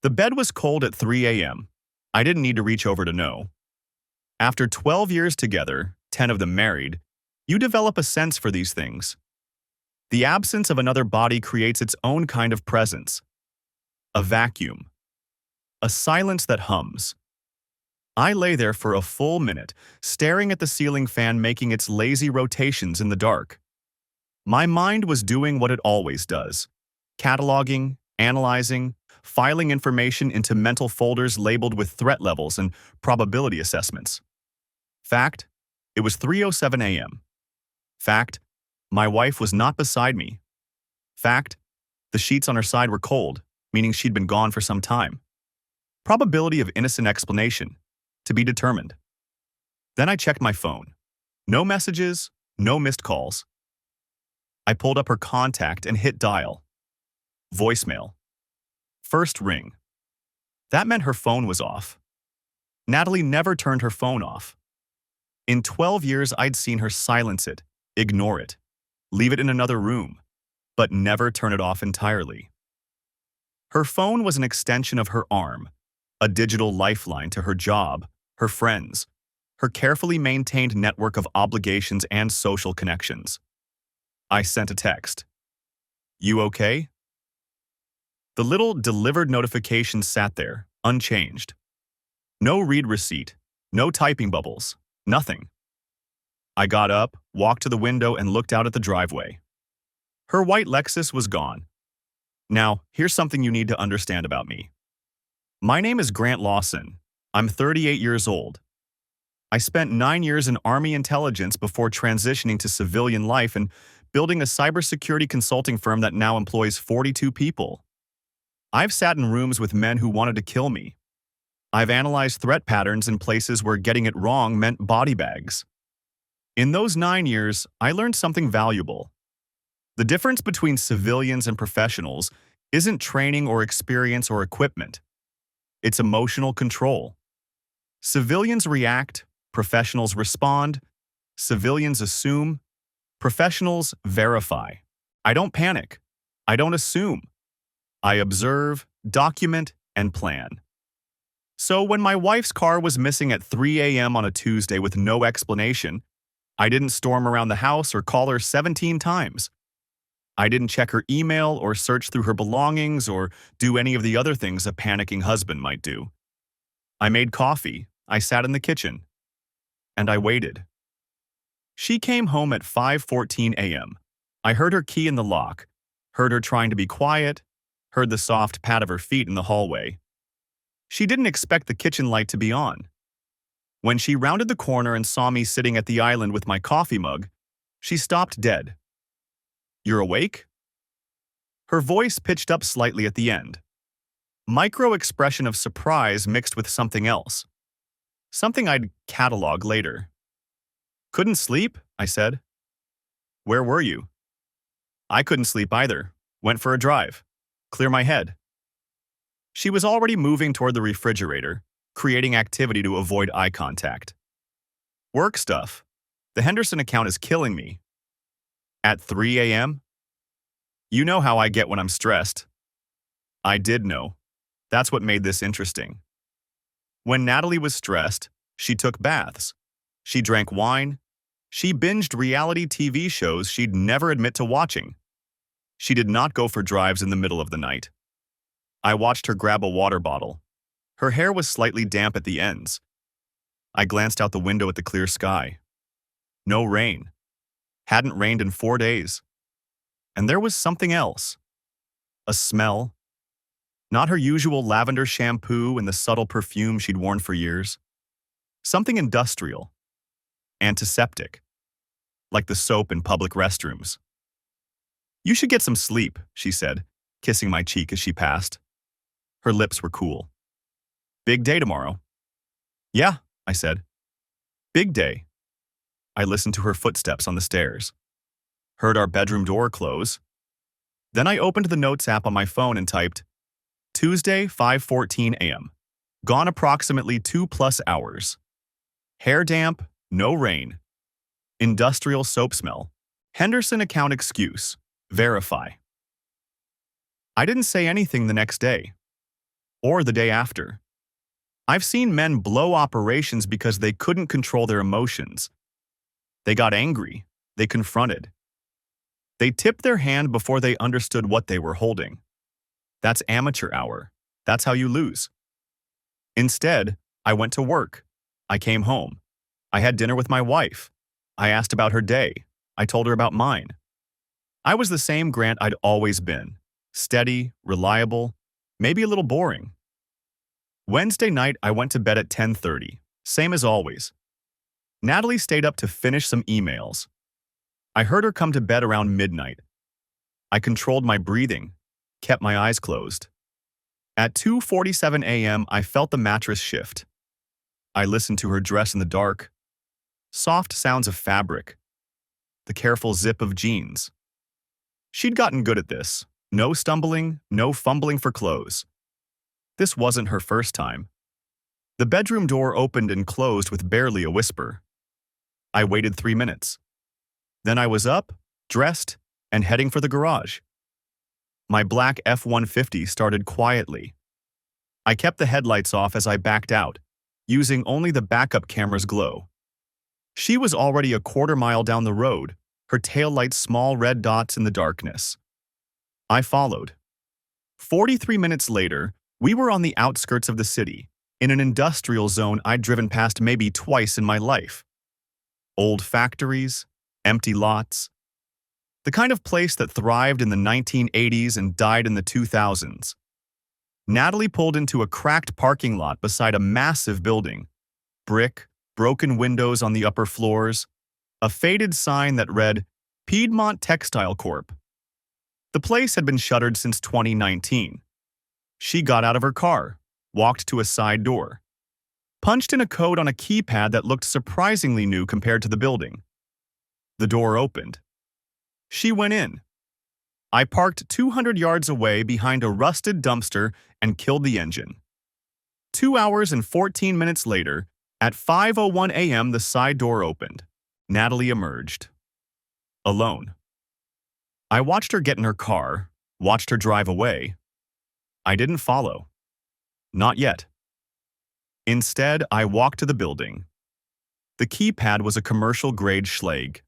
The bed was cold at 3 a.m. I didn't need to reach over to know. After 12 years together, 10 of them married, you develop a sense for these things. The absence of another body creates its own kind of presence. A vacuum. A silence that hums. I lay there for a full minute, staring at the ceiling fan making its lazy rotations in the dark. My mind was doing what it always does. Cataloging, analyzing, filing information into mental folders labeled with threat levels and probability assessments. Fact, it was 3:07 a.m. Fact, my wife was not beside me. Fact, the sheets on her side were cold, meaning she'd been gone for some time. Probability of innocent explanation, to be determined. Then I checked my phone. No messages, no missed calls. I pulled up her contact and hit dial. Voicemail. First ring. That meant her phone was off. Natalie never turned her phone off. In 12 years, I'd seen her silence it, ignore it, leave it in another room, but never turn it off entirely. Her phone was an extension of her arm, a digital lifeline to her job, her friends, her carefully maintained network of obligations and social connections. I sent a text. You okay? The little delivered notification sat there, unchanged. No read receipt, no typing bubbles, nothing. I got up, walked to the window, and looked out at the driveway. Her white Lexus was gone. Now, here's something you need to understand about me. My name is Grant Lawson. I'm 38 years old. I spent 9 years in Army intelligence before transitioning to civilian life and building a cybersecurity consulting firm that now employs 42 people. I've sat in rooms with men who wanted to kill me. I've analyzed threat patterns in places where getting it wrong meant body bags. In those 9 years, I learned something valuable. The difference between civilians and professionals isn't training or experience or equipment. It's emotional control. Civilians react, professionals respond. Civilians assume, professionals verify. I don't panic. I don't assume. I observe, document, and plan. So when my wife's car was missing at 3 a.m. on a Tuesday with no explanation, I didn't storm around the house or call her 17 times. I didn't check her email or search through her belongings or do any of the other things a panicking husband might do. I made coffee, I sat in the kitchen, and I waited. She came home at 5:14 a.m. I heard her key in the lock, heard her trying to be quiet, heard the soft pat of her feet in the hallway. She didn't expect the kitchen light to be on. When she rounded the corner and saw me sitting at the island with my coffee mug, she stopped dead. You're awake? Her voice pitched up slightly at the end. Micro-expression of surprise mixed with something else. Something I'd catalog later. Couldn't sleep? I said. Where were you? I couldn't sleep either. Went for a drive. Clear my head. She was already moving toward the refrigerator, creating activity to avoid eye contact. Work stuff. The Henderson account is killing me. At 3 a.m.? You know how I get when I'm stressed. I did know. That's what made this interesting. When Natalie was stressed, she took baths. She drank wine. She binged reality TV shows she'd never admit to watching. She did not go for drives in the middle of the night. I watched her grab a water bottle. Her hair was slightly damp at the ends. I glanced out the window at the clear sky. No rain. Hadn't rained in 4 days. And there was something else. A smell. Not her usual lavender shampoo and the subtle perfume she'd worn for years. Something industrial. Antiseptic. Like the soap in public restrooms. You should get some sleep, she said, kissing my cheek as she passed. Her lips were cool. Big day tomorrow. Yeah, I said. Big day. I listened to her footsteps on the stairs. Heard our bedroom door close. Then I opened the notes app on my phone and typed, Tuesday, 5:14 a.m. Gone approximately 2+ hours. Hair damp, no rain. Industrial soap smell. Henderson account excuse. Verify. I didn't say anything the next day. or the day after. I've seen men blow operations because they couldn't control their emotions. They got angry. They confronted. They tipped their hand before they understood what they were holding. That's amateur hour. That's how you lose. Instead, I went to work. I came home. I had dinner with my wife. I asked about her day. I told her about mine. I was the same Grant I'd always been. Steady, reliable, maybe a little boring. Wednesday night, I went to bed at 10:30, same as always. Natalie stayed up to finish some emails. I heard her come to bed around midnight. I controlled my breathing, kept my eyes closed. At 2:47 a.m., I felt the mattress shift. I listened to her dress in the dark. Soft sounds of fabric. The careful zip of jeans. She'd gotten good at this. No stumbling, no fumbling for clothes. This wasn't her first time. The bedroom door opened and closed with barely a whisper. I waited 3 minutes. Then I was up, dressed, and heading for the garage. My black F-150 started quietly. I kept the headlights off as I backed out, using only the backup camera's glow. She was already a quarter-mile down the road, her taillights small red dots in the darkness. I followed. 43 minutes later, we were on the outskirts of the city, in an industrial zone I'd driven past maybe twice in my life. Old factories, empty lots. The kind of place that thrived in the 1980s and died in the 2000s. Natalie pulled into a cracked parking lot beside a massive building. Brick, broken windows on the upper floors, a faded sign that read, Piedmont Textile Corp. The place had been shuttered since 2019. She got out of her car, walked to a side door, punched in a code on a keypad that looked surprisingly new compared to the building. The door opened. She went in. I parked 200 yards away behind a rusted dumpster and killed the engine. 2 hours and 14 minutes later, at 5:01 a.m., the side door opened. Natalie emerged. Alone. I watched her get in her car, watched her drive away. I didn't follow. Not yet. Instead, I walked to the building. The keypad was a commercial-grade Slake.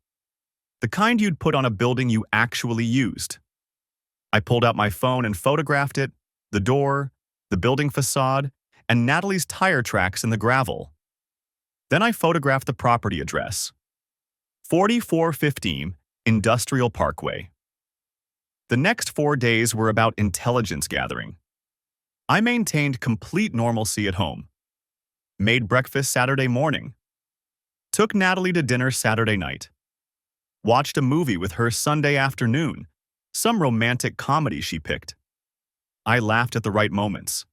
The kind you'd put on a building you actually used. I pulled out my phone and photographed it, the door, the building facade, and Natalie's tire tracks in the gravel. Then I photographed the property address. 4415 Industrial Parkway. The next 4 days were about intelligence gathering. I maintained complete normalcy at home. Made breakfast Saturday morning. Took Natalie to dinner Saturday night. Watched a movie with her Sunday afternoon, some romantic comedy she picked. I laughed at the right moments.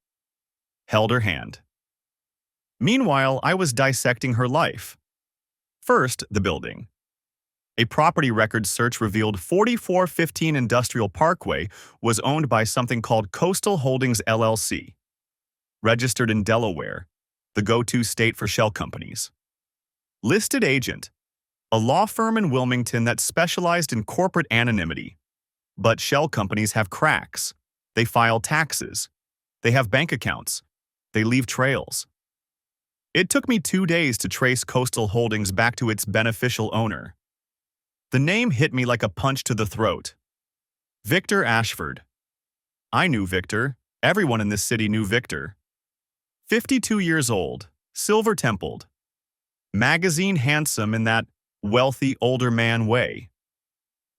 Held her hand. Meanwhile, I was dissecting her life. First, the building. A property records search revealed 4415 Industrial Parkway was owned by something called Coastal Holdings LLC. Registered in Delaware, the go-to state for shell companies. Listed agent, a law firm in Wilmington that specialized in corporate anonymity. But shell companies have cracks. They file taxes. They have bank accounts. They leave trails. It took me 2 days to trace Coastal Holdings back to its beneficial owner. The name hit me like a punch to the throat. Victor Ashford. I knew Victor. Everyone in this city knew Victor. 52 years old, silver-templed. Magazine handsome in that wealthy older man way.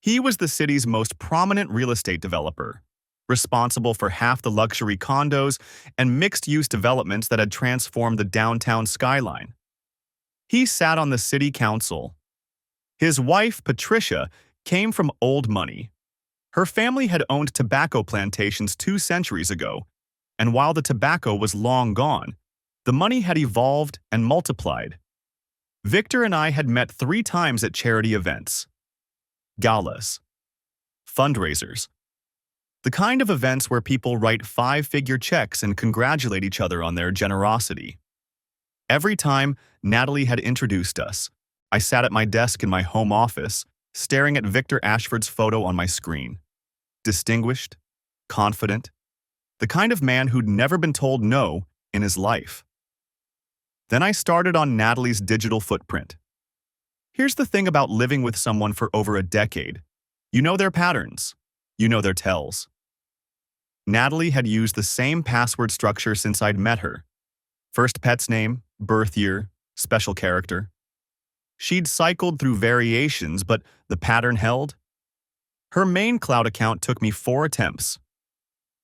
He was the city's most prominent real estate developer, responsible for half the luxury condos and mixed-use developments that had transformed the downtown skyline. He sat on the city council. His wife, Patricia, came from old money. Her family had owned tobacco plantations 2 centuries ago, and while the tobacco was long gone, the money had evolved and multiplied. Victor and I had met 3 times at charity events. Galas. Fundraisers. The kind of events where people write 5-figure checks and congratulate each other on their generosity. Every time Natalie had introduced us, I sat at my desk in my home office, staring at Victor Ashford's photo on my screen. Distinguished, confident, The kind of man who'd never been told no in his life. Then I started on Natalie's digital footprint. Here's the thing about living with someone for over a decade. You know their patterns. You know their tells. Natalie had used the same password structure since I'd met her. First pet's name, birth year, special character. She'd cycled through variations, but the pattern held. Her main cloud account took me 4 attempts.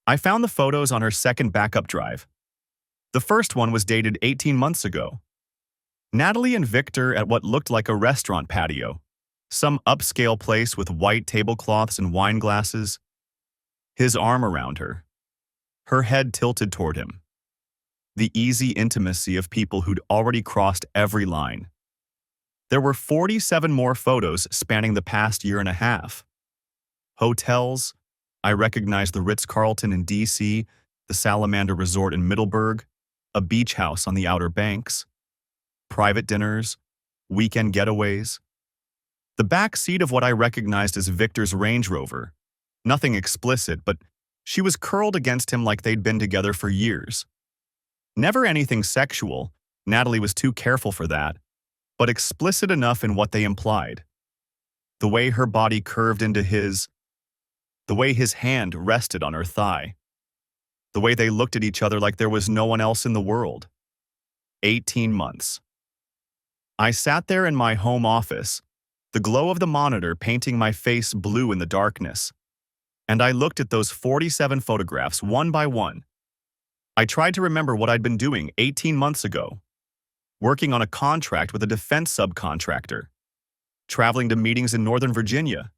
I found the photos on her second backup drive. The first one was dated 18 months ago. Natalie and Victor at what looked like a restaurant patio. Some upscale place with white tablecloths and wine glasses. His arm around her. Her head tilted toward him. The easy intimacy of people who'd already crossed every line. There were 47 more photos spanning the past year and a half. Hotels. I recognized the Ritz-Carlton in D.C., the Salamander Resort in Middleburg, a beach house on the Outer Banks, private dinners, weekend getaways. The back seat of what I recognized as Victor's Range Rover. Nothing explicit, but she was curled against him like they'd been together for years. Never anything sexual, Natalie was too careful for that, but explicit enough in what they implied. The way her body curved into his, the way his hand rested on her thigh, the way they looked at each other like there was no one else in the world. 18 months. I sat there in my home office, the glow of the monitor painting my face blue in the darkness, and I looked at those 47 photographs one by one. I tried to remember what I'd been doing 18 months ago. Working on a contract with a defense subcontractor. Traveling to meetings in Northern Virginia.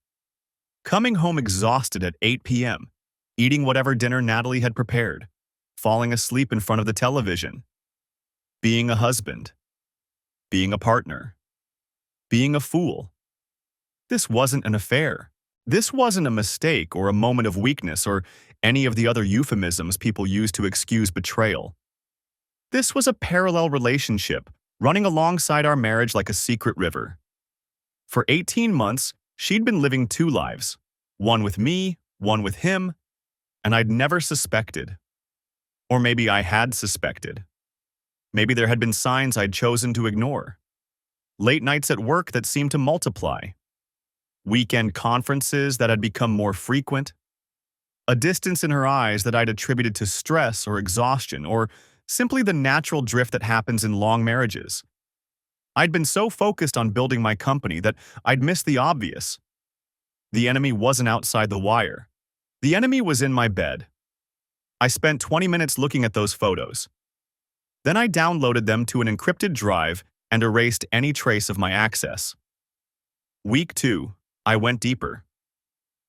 Coming home exhausted at 8 p.m., eating whatever dinner Natalie had prepared, falling asleep in front of the television. Being a husband. Being a partner. Being a fool. This wasn't an affair. This wasn't a mistake or a moment of weakness or any of the other euphemisms people use to excuse betrayal. This was a parallel relationship, running alongside our marriage like a secret river. For 18 months, she'd been living 2 lives, one with me, one with him, and I'd never suspected. Or maybe I had suspected. Maybe there had been signs I'd chosen to ignore. Late nights at work that seemed to multiply. Weekend conferences that had become more frequent. A distance in her eyes that I'd attributed to stress or exhaustion or simply the natural drift that happens in long marriages. I'd been so focused on building my company that I'd missed the obvious. The enemy wasn't outside the wire. The enemy was in my bed. I spent 20 minutes looking at those photos. Then I downloaded them to an encrypted drive and erased any trace of my access. Week 2, I went deeper.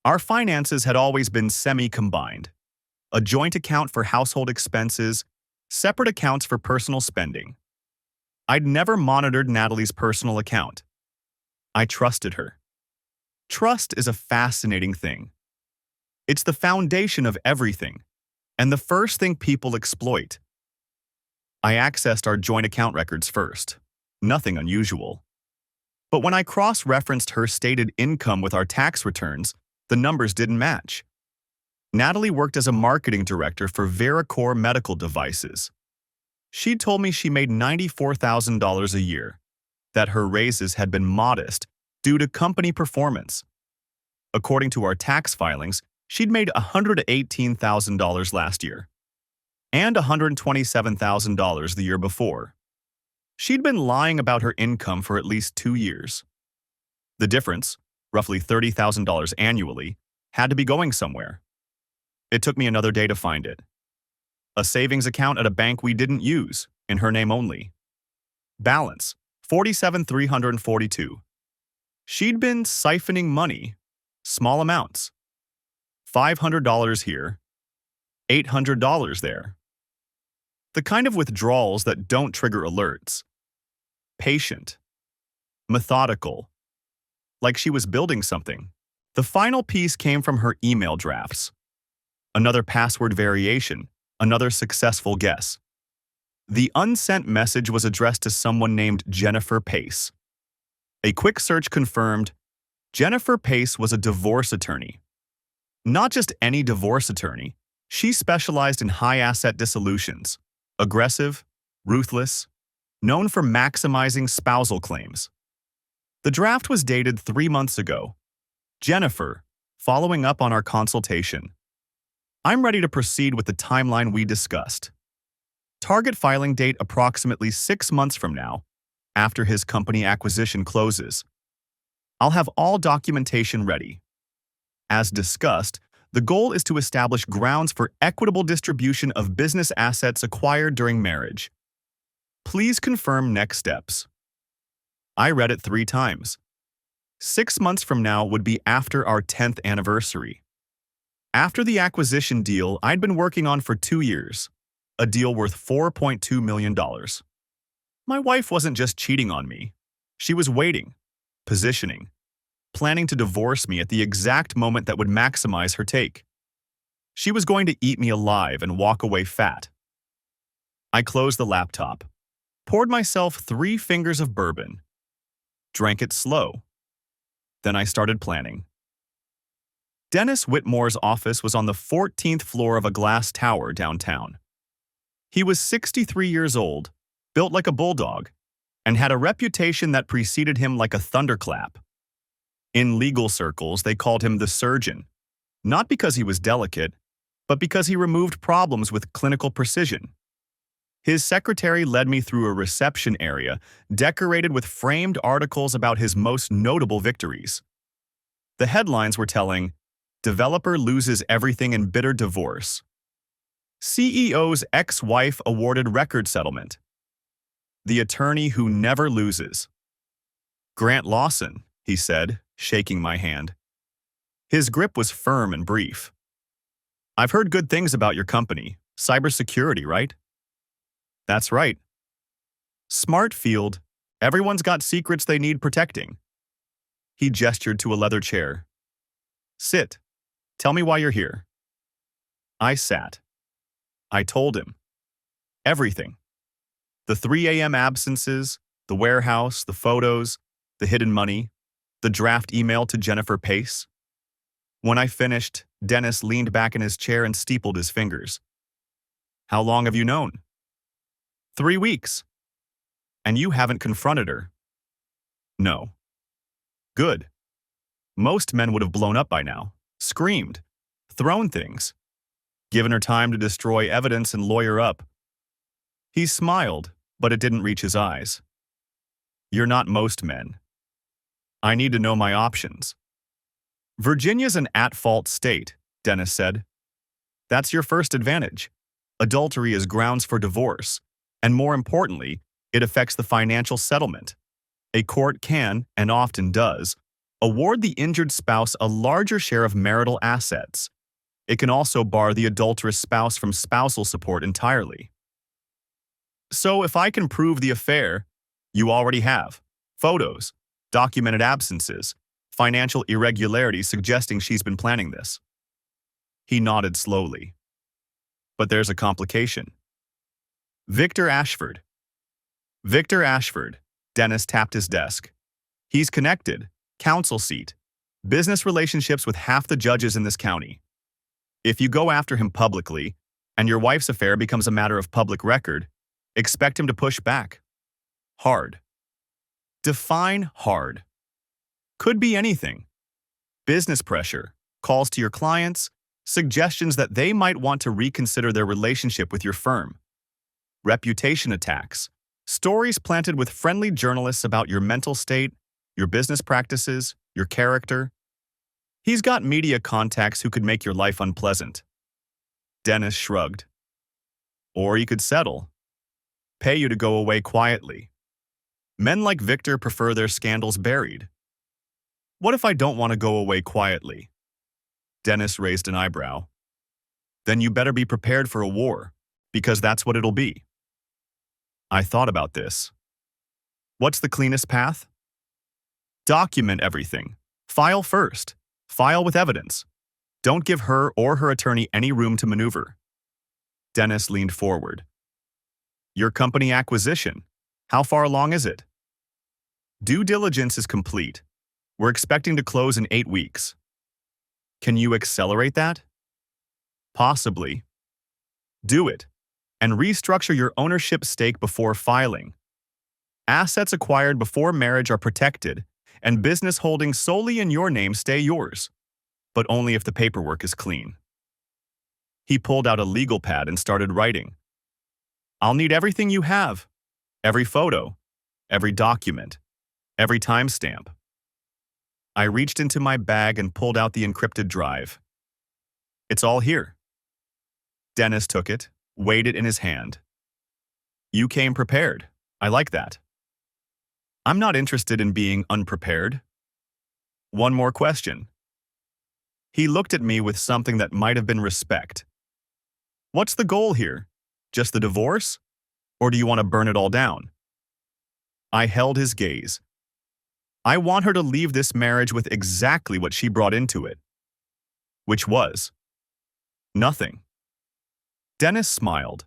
Our finances had always been semi-combined. A joint account for household expenses, separate accounts for personal spending. I'd never monitored Natalie's personal account. I trusted her. Trust is a fascinating thing. It's the foundation of everything, and the first thing people exploit. I accessed our joint account records first. Nothing unusual. But when I cross-referenced her stated income with our tax returns, the numbers didn't match. Natalie worked as a marketing director for Veracor Medical Devices. She told me she made $94,000 a year, that her raises had been modest due to company performance. According to our tax filings, she'd made $118,000 last year, and $127,000 the year before. She'd been lying about her income for at least 2 years. The difference, roughly $30,000 annually, had to be going somewhere. It took me another day to find it. A savings account at a bank we didn't use, in her name only. Balance, $47,342. She'd been siphoning money, small amounts. $500 here, $800 there. The kind of withdrawals that don't trigger alerts. Patient. Methodical. Like she was building something. The final piece came from her email drafts. Another password variation, another successful guess. The unsent message was addressed to someone named Jennifer Pace. A quick search confirmed Jennifer Pace was a divorce attorney. Not just any divorce attorney, She specialized in high-asset dissolutions, aggressive, ruthless, known for maximizing spousal claims. The draft was dated 3 months ago. Jennifer, following up on our consultation. I'm ready to proceed with the timeline we discussed. Target filing date approximately 6 months from now, after his company acquisition closes. I'll have all documentation ready. As discussed, the goal is to establish grounds for equitable distribution of business assets acquired during marriage. Please confirm next steps. I read it 3 times. 6 months from now would be after our 10th anniversary. After the acquisition deal I'd been working on for 2 years, a deal worth $4.2 million. My wife wasn't just cheating on me. She was waiting, positioning, planning to divorce me at the exact moment that would maximize her take. She was going to eat me alive and walk away fat. I closed the laptop, poured myself 3 fingers of bourbon, drank it slow. Then I started planning. Dennis Whitmore's office was on the 14th floor of a glass tower downtown. He was 63 years old, built like a bulldog, and had a reputation that preceded him like a thunderclap. In legal circles, they called him the surgeon, not because he was delicate, but because he removed problems with clinical precision. His secretary led me through a reception area decorated with framed articles about his most notable victories. The headlines were telling, "Developer loses everything in bitter divorce." CEO's ex-wife awarded record settlement. The attorney who never loses. Grant Lawson, he said, shaking my hand. His grip was firm and brief. I've heard good things about your company. Cybersecurity, right? That's right. Smart field. Everyone's got secrets they need protecting. He gestured to a leather chair. Sit. Tell me why you're here. I sat. I told him. Everything. The 3 a.m. absences, the warehouse, the photos, the hidden money, the draft email to Jennifer Pace. When I finished, Dennis leaned back in his chair and steepled his fingers. How long have you known? 3 weeks. And you haven't confronted her? No. Good. Most men would have blown up by now, screamed, thrown things, given her time to destroy evidence and lawyer up. He smiled, but it didn't reach his eyes. You're not most men. I need to know my options. Virginia's an at-fault state, Dennis said. That's your first advantage. Adultery is grounds for divorce, and more importantly, it affects the financial settlement. A court can, and often does, award the injured spouse a larger share of marital assets. It can also bar the adulterous spouse from spousal support entirely. So if I can prove the affair, you already have photos, documented absences, financial irregularities suggesting she's been planning this. He nodded slowly. But there's a complication. Victor Ashford. Victor Ashford. Dennis tapped his desk. He's connected, council seat, business relationships with half the judges in this county. If you go after him publicly, and your wife's affair becomes a matter of public record, expect him to push back. Hard. Define hard. Could be anything. Business pressure, calls to your clients, suggestions that they might want to reconsider their relationship with your firm. Reputation attacks, stories planted with friendly journalists about your mental state, your business practices, your character. He's got media contacts who could make your life unpleasant. Dennis shrugged. Or he could settle. Pay you to go away quietly. Men like Victor prefer their scandals buried. What if I don't want to go away quietly? Dennis raised an eyebrow. Then you better be prepared for a war, because that's what it'll be. I thought about this. What's the cleanest path? Document everything. File first. File with evidence. Don't give her or her attorney any room to maneuver. Dennis leaned forward. Your company acquisition. How far along is it? Due diligence is complete. We're expecting to close in 8 weeks. Can you accelerate that? Possibly. Do it, and restructure your ownership stake before filing. Assets acquired before marriage are protected, and business holdings solely in your name stay yours, but only if the paperwork is clean. He pulled out a legal pad and started writing. I'll need everything you have, every photo, every document, every timestamp. I reached into my bag and pulled out the encrypted drive. It's all here. Dennis took it, weighed it in his hand. You came prepared. I like that. I'm not interested in being unprepared. One more question. He looked at me with something that might have been respect. What's the goal here? Just the divorce? Or do you want to burn it all down? I held his gaze. I want her to leave this marriage with exactly what she brought into it. Which was nothing. Dennis smiled.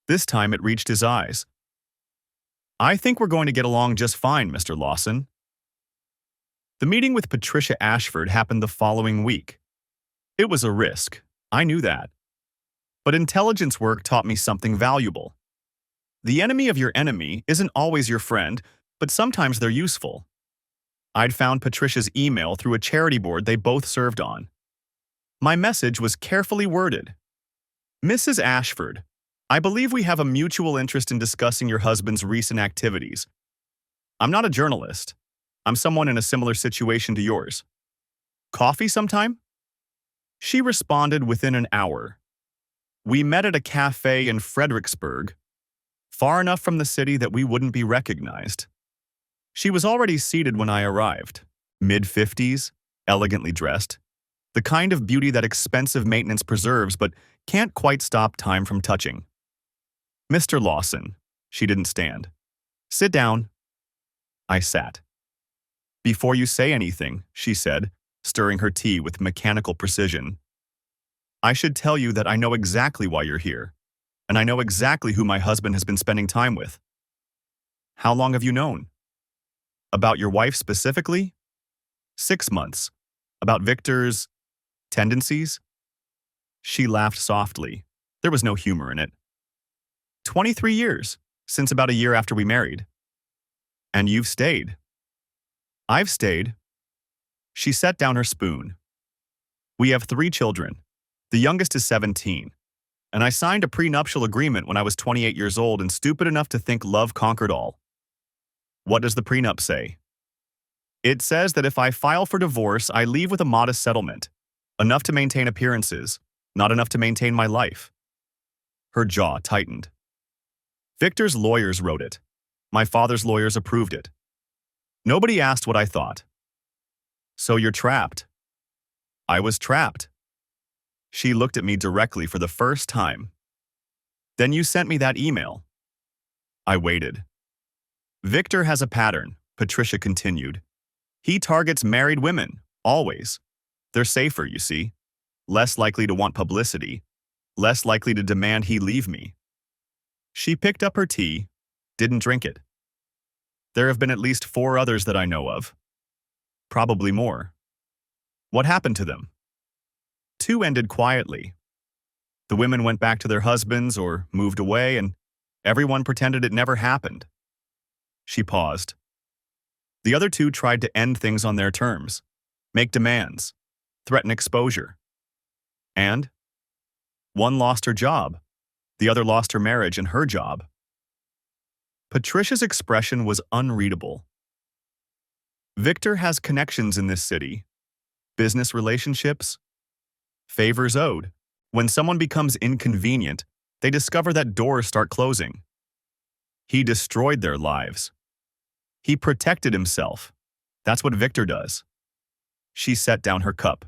This time it reached his eyes. I think we're going to get along just fine, Mr. Lawson. The meeting with Patricia Ashford happened the following week. It was a risk. I knew that. But intelligence work taught me something valuable. The enemy of your enemy isn't always your friend, but sometimes they're useful. I'd found Patricia's email through a charity board they both served on. My message was carefully worded. Mrs. Ashford, I believe we have a mutual interest in discussing your husband's recent activities. I'm not a journalist. I'm someone in a similar situation to yours. Coffee sometime? She responded within an hour. We met at a cafe in Fredericksburg, far enough from the city that we wouldn't be recognized. She was already seated when I arrived, mid-50s, elegantly dressed, the kind of beauty that expensive maintenance preserves but can't quite stop time from touching. Mr. Lawson, she didn't stand. Sit down. I sat. Before you say anything, she said, stirring her tea with mechanical precision, I should tell you that I know exactly why you're here, and I know exactly who my husband has been spending time with. How long have you known? About your wife specifically? 6 months. About Victor's tendencies? She laughed softly. There was no humor in it. 23 years, since about a year after we married. And you've stayed. I've stayed. She set down her spoon. We have 3 children. The youngest is 17. And I signed a prenuptial agreement when I was 28 years old and stupid enough to think love conquered all. What does the prenup say? It says that if I file for divorce, I leave with a modest settlement. Enough to maintain appearances, not enough to maintain my life. Her jaw tightened. Victor's lawyers wrote it. My father's lawyers approved it. Nobody asked what I thought. So you're trapped. I was trapped. She looked at me directly for the first time. Then you sent me that email. I waited. Victor has a pattern, Patricia continued. He targets married women, always. They're safer, you see. Less likely to want publicity. Less likely to demand he leave me. She picked up her tea, didn't drink it. There have been at least 4 others that I know of. Probably more. What happened to them? 2 ended quietly. The women went back to their husbands or moved away, and everyone pretended it never happened. She paused. The other 2 tried to end things on their terms, make demands, threaten exposure. And one lost her job. The other lost her marriage and her job. Patricia's expression was unreadable. Victor has connections in this city. Business relationships. Favors owed. When someone becomes inconvenient, they discover that doors start closing. He destroyed their lives. He protected himself. That's what Victor does. She set down her cup.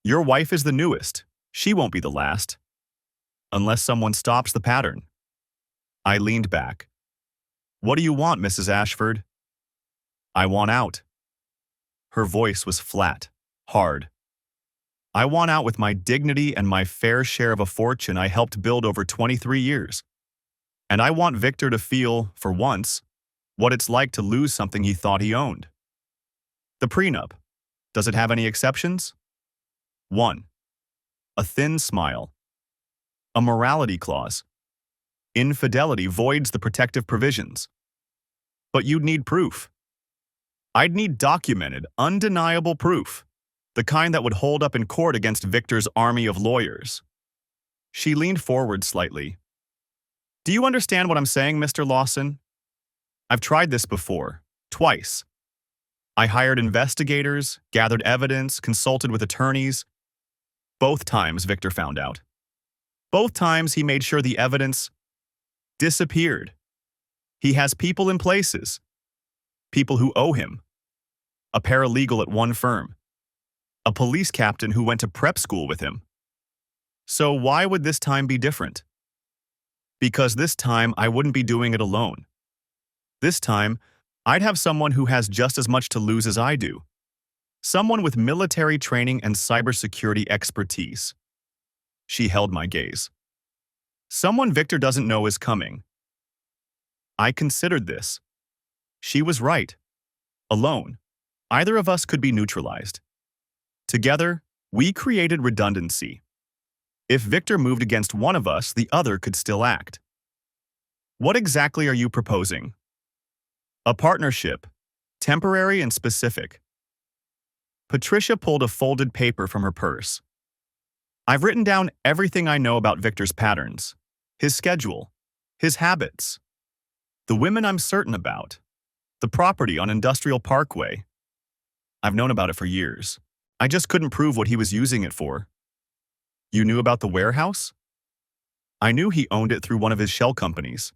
Your wife is the newest. She won't be the last. Unless someone stops the pattern. I leaned back. What do you want, Mrs. Ashford? I want out. Her voice was flat, hard. I want out with my dignity and my fair share of a fortune I helped build over 23 years. And I want Victor to feel, for once, what it's like to lose something he thought he owned. The prenup. Does it have any exceptions? 1. a thin smile, a morality clause. Infidelity voids the protective provisions. But you'd need proof. I'd need documented, undeniable proof, the kind that would hold up in court against Victor's army of lawyers. She leaned forward slightly. Do you understand what I'm saying, Mr. Lawson? I've tried this before, twice. I hired investigators, gathered evidence, consulted with attorneys. Both times Victor found out. Both times he made sure the evidence disappeared. He has people in places, people who owe him, a paralegal at one firm, a police captain who went to prep school with him. So why would this time be different? Because this time I wouldn't be doing it alone. This time, I'd have someone who has just as much to lose as I do. Someone with military training and cybersecurity expertise. She held my gaze. Someone Victor doesn't know is coming. I considered this. She was right. Alone, either of us could be neutralized. Together, we created redundancy. If Victor moved against one of us, the other could still act. What exactly are you proposing? A partnership, temporary and specific. Patricia pulled a folded paper from her purse. I've written down everything I know about Victor's patterns, his schedule, his habits, the women I'm certain about, the property on Industrial Parkway. I've known about it for years. I just couldn't prove what he was using it for. You knew about the warehouse? I knew he owned it through one of his shell companies.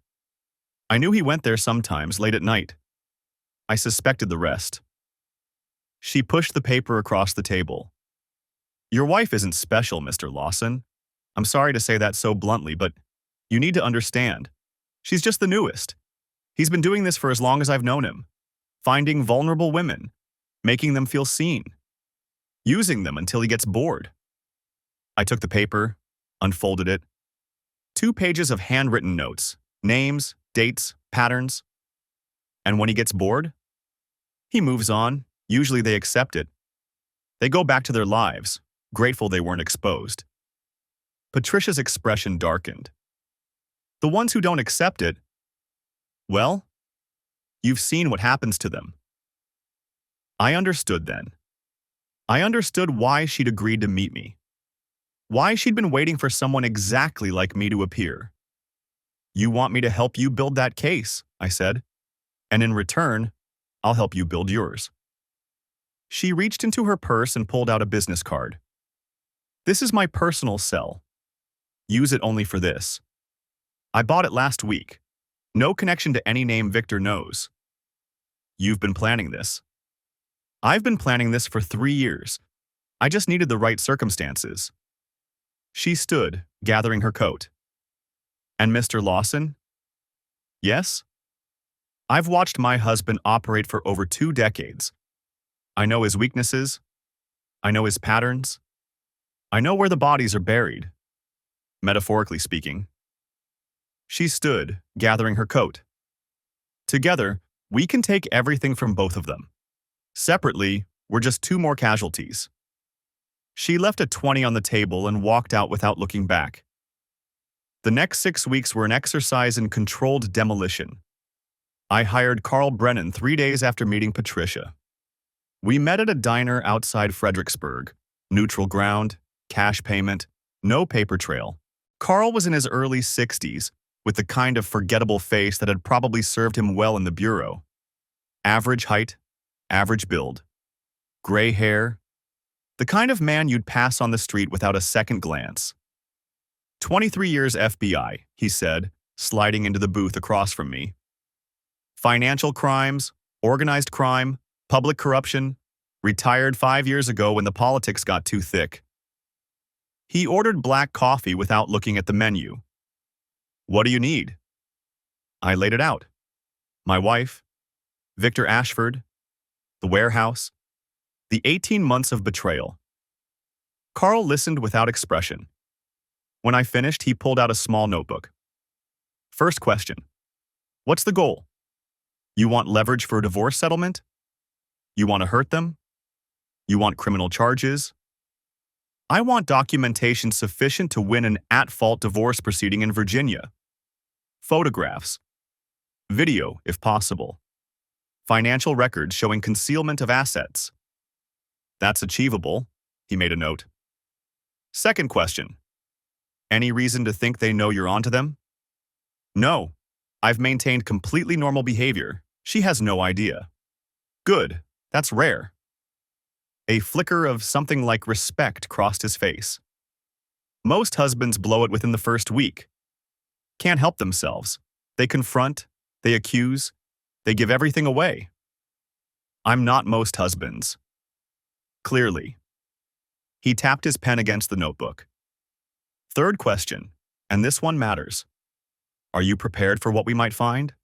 I knew he went there sometimes late at night. I suspected the rest. She pushed the paper across the table. Your wife isn't special, Mr. Lawson. I'm sorry to say that so bluntly, but you need to understand. She's just the newest. He's been doing this for as long as I've known him. Finding vulnerable women, making them feel seen, using them until he gets bored. I took the paper, unfolded it. 2 pages of handwritten notes, names, dates, patterns. And when he gets bored, he moves on. Usually they accept it. They go back to their lives, grateful they weren't exposed. Patricia's expression darkened. The ones who don't accept it, well, you've seen what happens to them. I understood then. I understood why she'd agreed to meet me. Why she'd been waiting for someone exactly like me to appear. You want me to help you build that case, I said. And in return, I'll help you build yours. She reached into her purse and pulled out a business card. This is my personal cell. Use it only for this. I bought it last week. No connection to any name Victor knows. You've been planning this. I've been planning this for 3 years. I just needed the right circumstances. She stood, gathering her coat. And Mr. Lawson? Yes? I've watched my husband operate for over 2 decades. I know his weaknesses. I know his patterns. I know where the bodies are buried, metaphorically speaking. She stood, gathering her coat. Together, we can take everything from both of them. Separately, we're just 2 more casualties. She left a 20 on the table and walked out without looking back. The next 6 weeks were an exercise in controlled demolition. I hired Carl Brennan 3 days after meeting Patricia. We met at a diner outside Fredericksburg. Neutral ground, cash payment, no paper trail. Carl was in his early 60s, with the kind of forgettable face that had probably served him well in the bureau. Average height, average build. Gray hair. The kind of man you'd pass on the street without a second glance. 23 years FBI, he said, sliding into the booth across from me. Financial crimes, organized crime, public corruption, retired 5 years ago when the politics got too thick. He ordered black coffee without looking at the menu. What do you need? I laid it out. My wife, Victor Ashford, the warehouse, the 18 months of betrayal. Carl listened without expression. When I finished, he pulled out a small notebook. First question. What's the goal? You want leverage for a divorce settlement? You want to hurt them? You want criminal charges? I want documentation sufficient to win an at-fault divorce proceeding in Virginia. Photographs. Video, if possible. Financial records showing concealment of assets. That's achievable, he made a note. Second question. Any reason to think they know you're onto them? No. I've maintained completely normal behavior. She has no idea. Good. That's rare. A flicker of something like respect crossed his face. Most husbands blow it within the first week. Can't help themselves. They confront, they accuse, they give everything away. I'm not most husbands. Clearly. He tapped his pen against the notebook. Third question, and this one matters. Are you prepared for what we might find?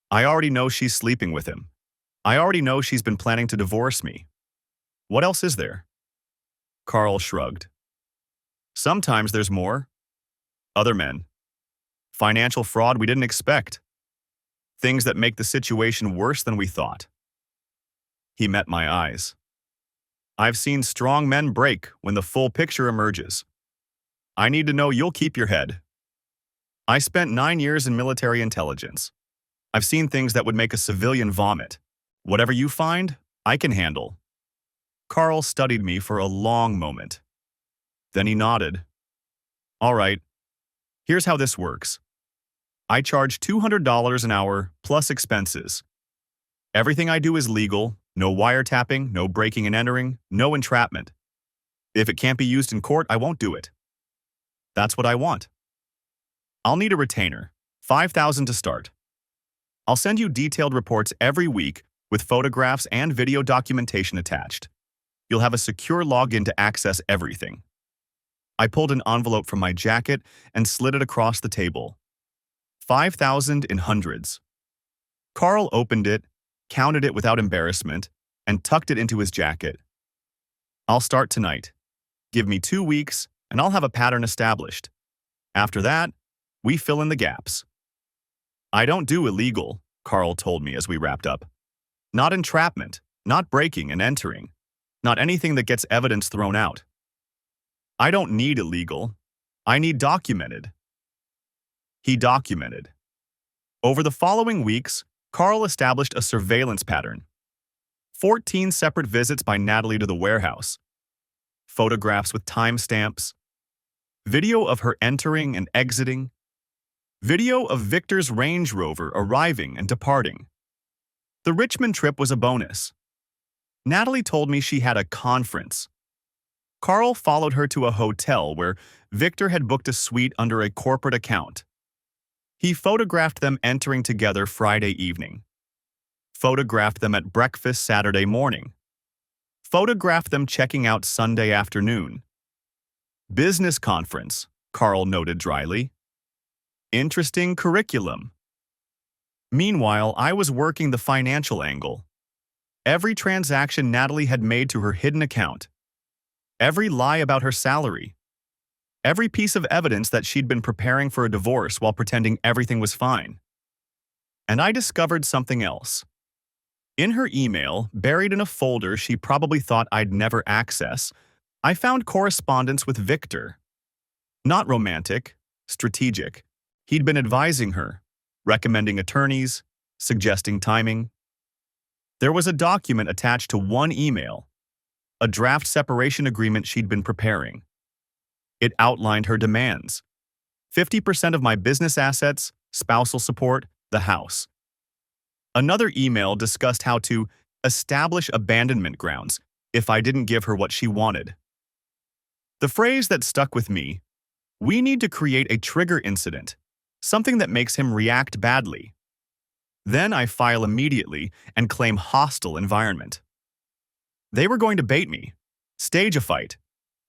I already know she's sleeping with him. I already know she's been planning to divorce me. What else is there? Carl shrugged. Sometimes there's more. Other men. Financial fraud we didn't expect. Things that make the situation worse than we thought. He met my eyes. I've seen strong men break when the full picture emerges. I need to know you'll keep your head. I spent 9 years in military intelligence. I've seen things that would make a civilian vomit. Whatever you find, I can handle. Carl studied me for a long moment. Then he nodded. All right, here's how this works. I charge $200 an hour plus expenses. Everything I do is legal, no wiretapping, no breaking and entering, no entrapment. If it can't be used in court, I won't do it. That's what I want. I'll need a retainer, $5,000 to start. I'll send you detailed reports every week with photographs and video documentation attached. You'll have a secure login to access everything. I pulled an envelope from my jacket and slid it across the table. 5,000 in hundreds. Carl opened it, counted it without embarrassment, and tucked it into his jacket. I'll start tonight. Give me 2 weeks, and I'll have a pattern established. After that, we fill in the gaps. I don't do illegal, Carl told me as we wrapped up. Not entrapment, not breaking and entering, not anything that gets evidence thrown out. I don't need illegal. I need documented. He documented. Over the following weeks, Carl established a surveillance pattern. 14 separate visits by Natalie to the warehouse. Photographs with timestamps. Video of her entering and exiting. Video of Victor's Range Rover arriving and departing. The Richmond trip was a bonus. Natalie told me she had a conference. Carl followed her to a hotel where Victor had booked a suite under a corporate account. He photographed them entering together Friday evening. Photographed them at breakfast Saturday morning. Photographed them checking out Sunday afternoon. Business conference, Carl noted dryly. Interesting curriculum. Meanwhile, I was working the financial angle. Every transaction Natalie had made to her hidden account. Every lie about her salary. Every piece of evidence that she'd been preparing for a divorce while pretending everything was fine. And I discovered something else. In her email, buried in a folder she probably thought I'd never access, I found correspondence with Victor. Not romantic, strategic. He'd been advising her, recommending attorneys, suggesting timing. There was a document attached to one email, a draft separation agreement she'd been preparing. It outlined her demands. 50% of my business assets, spousal support, the house. Another email discussed how to establish abandonment grounds if I didn't give her what she wanted. The phrase that stuck with me, we need to create a trigger incident, something that makes him react badly. Then I file immediately and claim hostile environment. They were going to bait me, stage a fight,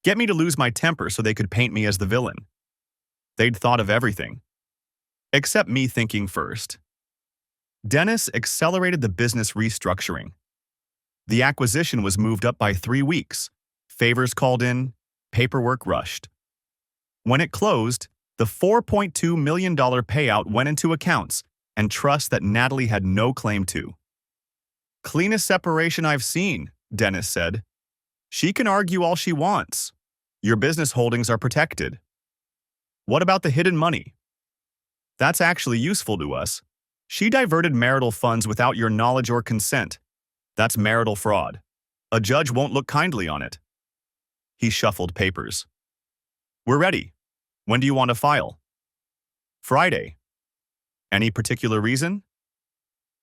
get me to lose my temper so they could paint me as the villain. They'd thought of everything, except me thinking first. Dennis accelerated the business restructuring. The acquisition was moved up by 3 weeks, favors called in, paperwork rushed. When it closed, the $4.2 million payout went into accounts and trusts that Natalie had no claim to. Cleanest separation I've seen, Dennis said. She can argue all she wants. Your business holdings are protected. What about the hidden money? That's actually useful to us. She diverted marital funds without your knowledge or consent. That's marital fraud. A judge won't look kindly on it. He shuffled papers. We're ready. When do you want to file? Friday. Any particular reason?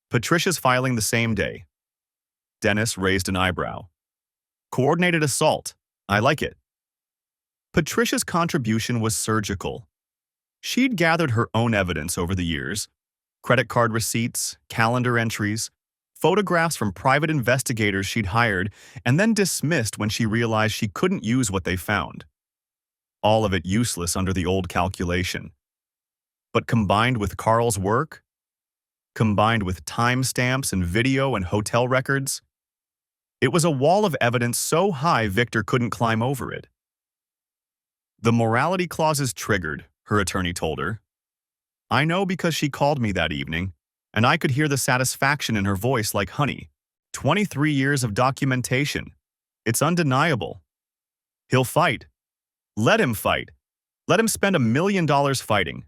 Patricia's filing the same day. Dennis raised an eyebrow. Coordinated assault. I like it. Patricia's contribution was surgical. She'd gathered her own evidence over the years: credit card receipts, calendar entries, photographs from private investigators she'd hired and then dismissed when she realized she couldn't use what they found. All of it useless under the old calculation. But combined with Carl's work, combined with timestamps and video and hotel records, it was a wall of evidence so high Victor couldn't climb over it. The morality clause is triggered, her attorney told her. I know because she called me that evening, and I could hear the satisfaction in her voice like honey. 23 years of documentation. It's undeniable. He'll fight. Let him fight. Let him spend $1 million fighting.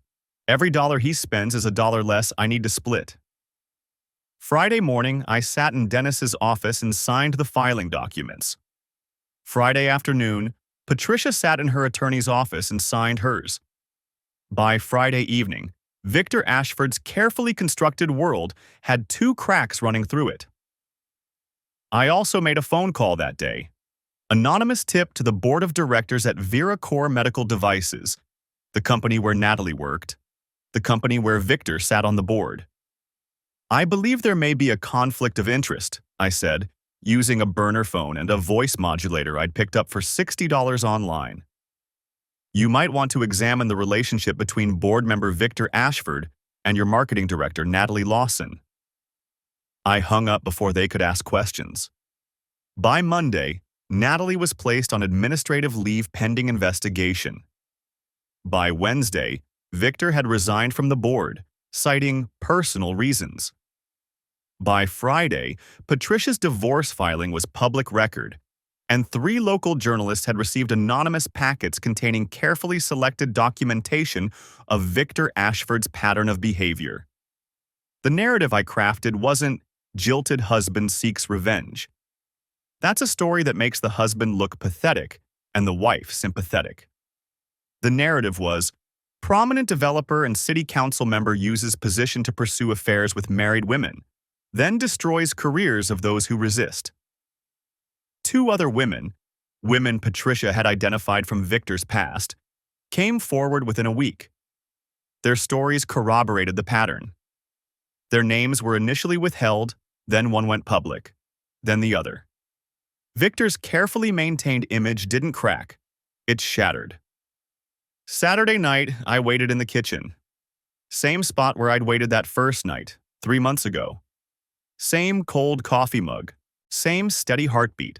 Every dollar he spends is a dollar less I need to split. Friday morning, I sat in Dennis's office and signed the filing documents. Friday afternoon, Patricia sat in her attorney's office and signed hers. By Friday evening, Victor Ashford's carefully constructed world had 2 cracks running through it. I also made a phone call that day. Anonymous tip to the board of directors at Vera Core Medical Devices, the company where Natalie worked, the company where Victor sat on the board. I believe there may be a conflict of interest, I said, using a burner phone and a voice modulator I'd picked up for $60 online. You might want to examine the relationship between board member Victor Ashford and your marketing director, Natalie Lawson. I hung up before they could ask questions. By Monday, Natalie was placed on administrative leave pending investigation. By Wednesday, Victor had resigned from the board, citing personal reasons. By Friday, Patricia's divorce filing was public record, and 3 local journalists had received anonymous packets containing carefully selected documentation of Victor Ashford's pattern of behavior. The narrative I crafted wasn't "jilted husband seeks revenge." That's a story that makes the husband look pathetic and the wife sympathetic. The narrative was, prominent developer and city council member uses position to pursue affairs with married women, then destroys careers of those who resist. 2 other women Patricia had identified from Victor's past, came forward within a week. Their stories corroborated the pattern. Their names were initially withheld, then one went public, then the other. Victor's carefully maintained image didn't crack. It shattered. Saturday night, I waited in the kitchen. Same spot where I'd waited that first night, 3 months ago. Same cold coffee mug. Same steady heartbeat.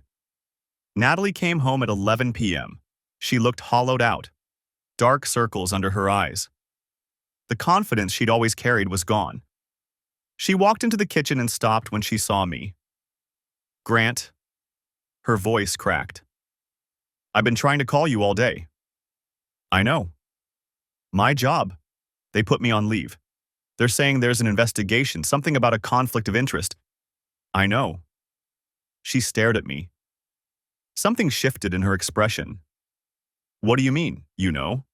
Natalie came home at 11 p.m. She looked hollowed out. Dark circles under her eyes. The confidence she'd always carried was gone. She walked into the kitchen and stopped when she saw me. Grant. Her voice cracked. I've been trying to call you all day. I know. My job. They put me on leave. They're saying there's an investigation, something about a conflict of interest. I know. She stared at me. Something shifted in her expression. What do you mean, you know?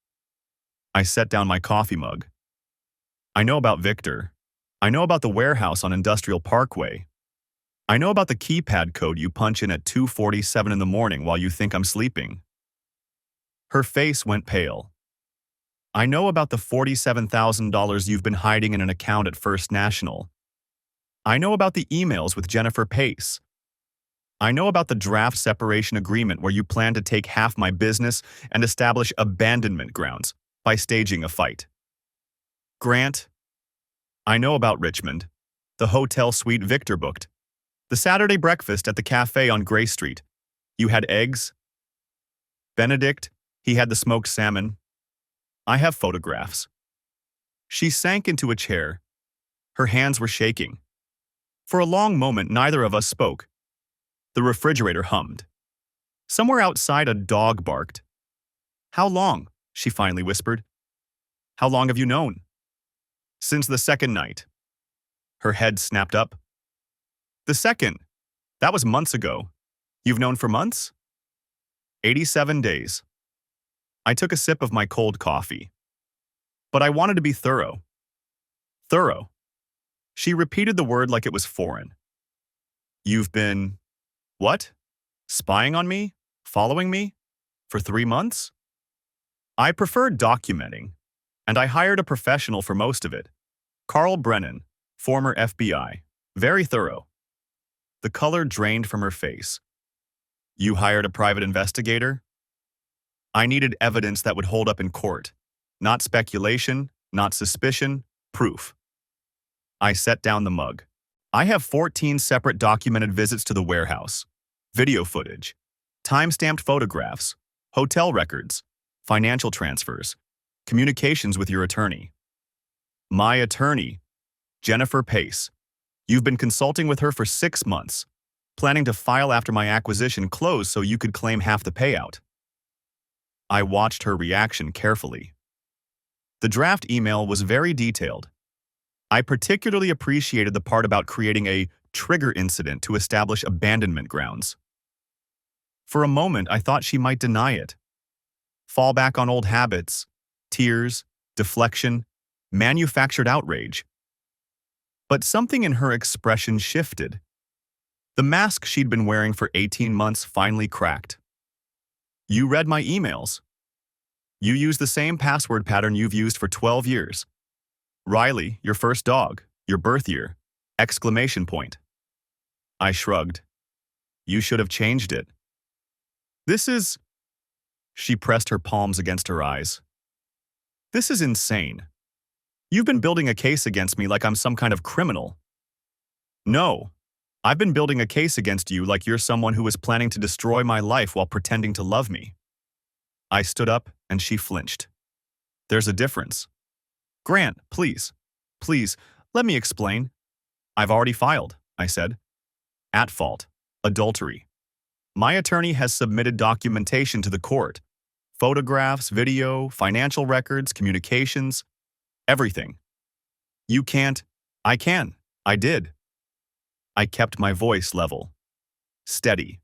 I set down my coffee mug. I know about Victor. I know about the warehouse on Industrial Parkway. I know about the keypad code you punch in at 2:47 in the morning while you think I'm sleeping. Her face went pale. I know about the $47,000 you've been hiding in an account at First National. I know about the emails with Jennifer Pace. I know about the draft separation agreement where you plan to take half my business and establish abandonment grounds by staging a fight. Grant, I know about Richmond, the hotel suite Victor booked, the Saturday breakfast at the cafe on Gray Street. You had eggs. Benedict, he had the smoked salmon. I have photographs. She sank into a chair. Her hands were shaking. For a long moment, neither of us spoke. The refrigerator hummed. Somewhere outside, a dog barked. How long? She finally whispered. How long have you known? Since the second night. Her head snapped up. The second? That was months ago. You've known for months? 87 days. I took a sip of my cold coffee. But I wanted to be thorough. Thorough. She repeated the word like it was foreign. You've been… what? Spying on me? Following me? For 3 months? I preferred documenting, and I hired a professional for most of it. Carl Brennan, former FBI. Very thorough. The color drained from her face. You hired a private investigator? I needed evidence that would hold up in court. Not speculation, not suspicion, proof. I set down the mug. I have 14 separate documented visits to the warehouse. Video footage, time-stamped photographs, hotel records, financial transfers, communications with your attorney. My attorney, Jennifer Pace. You've been consulting with her for 6 months, planning to file after my acquisition closed so you could claim half the payout. I watched her reaction carefully. The draft email was very detailed. I particularly appreciated the part about creating a trigger incident to establish abandonment grounds. For a moment, I thought she might deny it. Fall back on old habits, tears, deflection, manufactured outrage. But something in her expression shifted. The mask she'd been wearing for 18 months finally cracked. You read my emails. You used the same password pattern you've used for 12 years. Riley, your first dog, your birth year, exclamation point. I shrugged. You should have changed it. This is… She pressed her palms against her eyes. This is insane. You've been building a case against me like I'm some kind of criminal. No, I've been building a case against you like you're someone who is planning to destroy my life while pretending to love me. I stood up and she flinched. There's a difference. Grant, please, let me explain. I've already filed, I said. At fault. Adultery. My attorney has submitted documentation to the court. Photographs, video, financial records, communications, everything. You can't. I can. I did. I kept my voice level. Steady.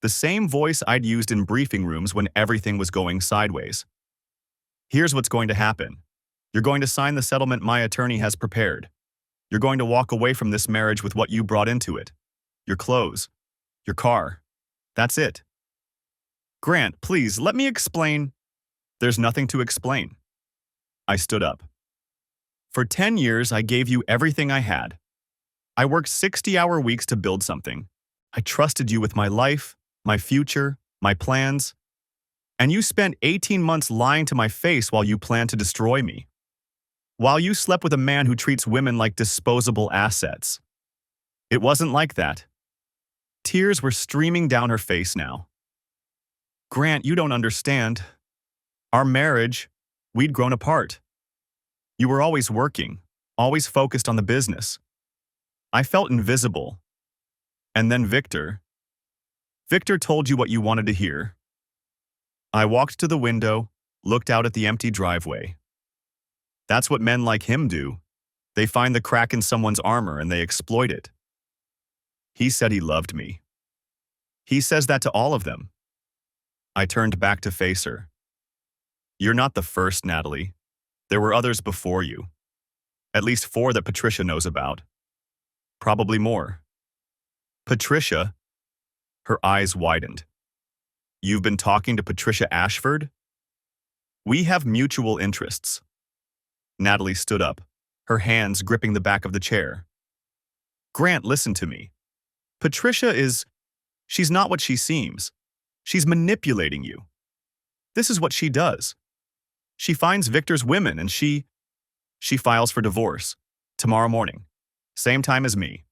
The same voice I'd used in briefing rooms when everything was going sideways. Here's what's going to happen. You're going to sign the settlement my attorney has prepared. You're going to walk away from this marriage with what you brought into it. Your clothes. Your car. That's it. Grant, please, let me explain. There's nothing to explain. I stood up. For 10 years, I gave you everything I had. I worked 60-hour weeks to build something. I trusted you with my life, my future, my plans. And you spent 18 months lying to my face while you planned to destroy me. While you slept with a man who treats women like disposable assets. It wasn't like that. Tears were streaming down her face now. Grant, you don't understand. Our marriage, we'd grown apart. You were always working, always focused on the business. I felt invisible. And then Victor told you what you wanted to hear. I walked to the window, looked out at the empty driveway. That's what men like him do. They find the crack in someone's armor and they exploit it. He said he loved me. He says that to all of them. I turned back to face her. You're not the first, Natalie. There were others before you. At least 4 that Patricia knows about. Probably more. Patricia? Her eyes widened. You've been talking to Patricia Ashford? We have mutual interests. Natalie stood up, her hands gripping the back of the chair. Grant, listen to me. Patricia she's not what she seems. She's manipulating you. This is what she does. She finds Victor's women and she files for divorce. Tomorrow morning. Same time as me.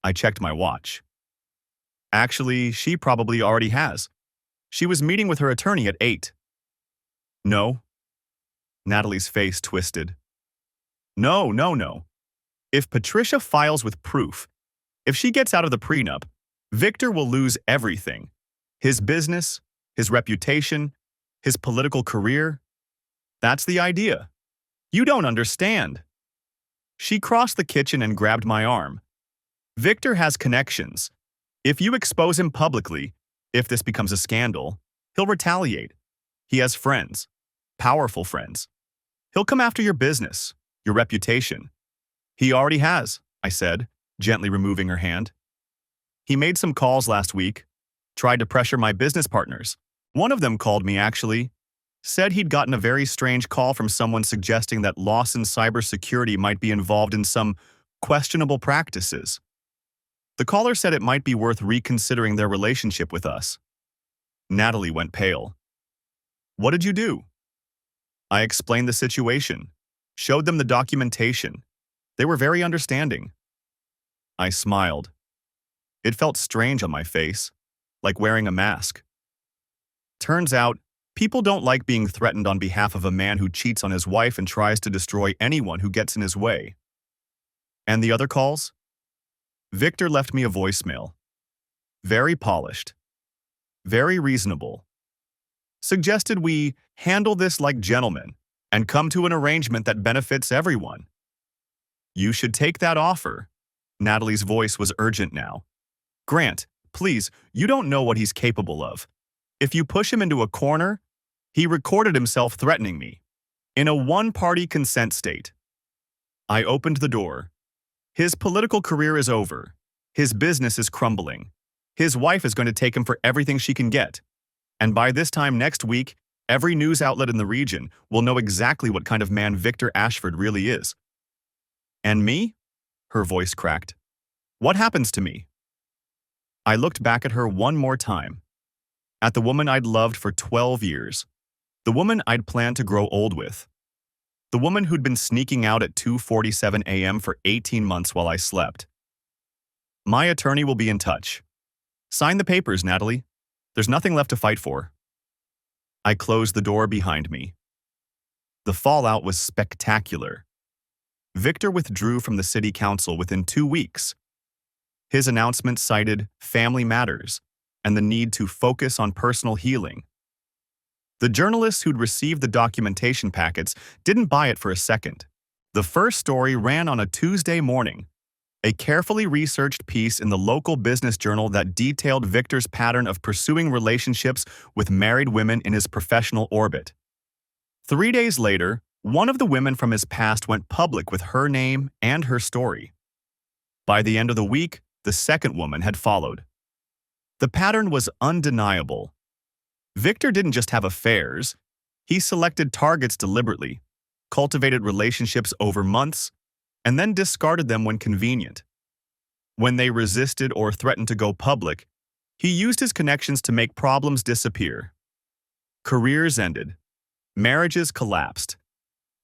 I checked my watch. Actually, she probably already has. She was meeting with her attorney at 8. No. Natalie's face twisted. No. If Patricia files with proof, if she gets out of the prenup, Victor will lose everything. His business, his reputation, His political career? That's the idea. You don't understand. She crossed the kitchen and grabbed my arm. Victor has connections. If you expose him publicly, if this becomes a scandal, he'll retaliate. He has friends, powerful friends. He'll come after your business, your reputation. He already has, I said, gently removing her hand. He made some calls last week, tried to pressure my business partners. One of them called me, actually. Said he'd gotten a very strange call from someone suggesting that Lawson Cybersecurity might be involved in some questionable practices. The caller said it might be worth reconsidering their relationship with us. Natalie went pale. What did you do? I explained the situation, showed them the documentation. They were very understanding. I smiled. It felt strange on my face, like wearing a mask. Turns out, people don't like being threatened on behalf of a man who cheats on his wife and tries to destroy anyone who gets in his way. And the other calls? Victor left me a voicemail. Very polished. Very reasonable. Suggested we handle this like gentlemen and come to an arrangement that benefits everyone. You should take that offer. Natalie's voice was urgent now. Grant, please, you don't know what he's capable of. If you push him into a corner, he recorded himself threatening me. In a one-party consent state. I opened the door. His political career is over. His business is crumbling. His wife is going to take him for everything she can get. And by this time next week, every news outlet in the region will know exactly what kind of man Victor Ashford really is. And me? Her voice cracked. What happens to me? I looked back at her one more time. At the woman I'd loved for 12 years. The woman I'd planned to grow old with. The woman who'd been sneaking out at 2:47 a.m. for 18 months while I slept. My attorney will be in touch. Sign the papers, Natalie. There's nothing left to fight for. I closed the door behind me. The fallout was spectacular. Victor withdrew from the city council within 2 weeks. His announcement cited family matters and the need to focus on personal healing. The journalists who'd received the documentation packets didn't buy it for a second. The first story ran on a Tuesday morning, a carefully researched piece in the local business journal that detailed Victor's pattern of pursuing relationships with married women in his professional orbit. 3 days later, one of the women from his past went public with her name and her story. By the end of the week, the second woman had followed. The pattern was undeniable. Victor didn't just have affairs. He selected targets deliberately, cultivated relationships over months, and then discarded them when convenient. When they resisted or threatened to go public, he used his connections to make problems disappear. Careers ended, marriages collapsed,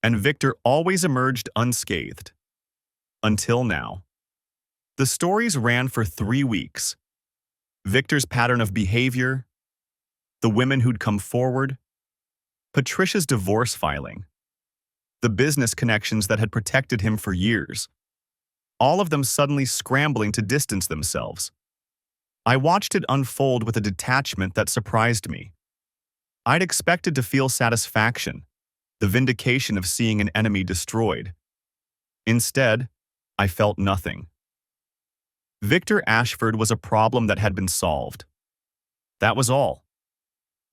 and Victor always emerged unscathed. Until now. The stories ran for 3 weeks. Victor's pattern of behavior, the women who'd come forward, Patricia's divorce filing, the business connections that had protected him for years, all of them suddenly scrambling to distance themselves. I watched it unfold with a detachment that surprised me. I'd expected to feel satisfaction, the vindication of seeing an enemy destroyed. Instead, I felt nothing. Victor Ashford was a problem that had been solved. That was all.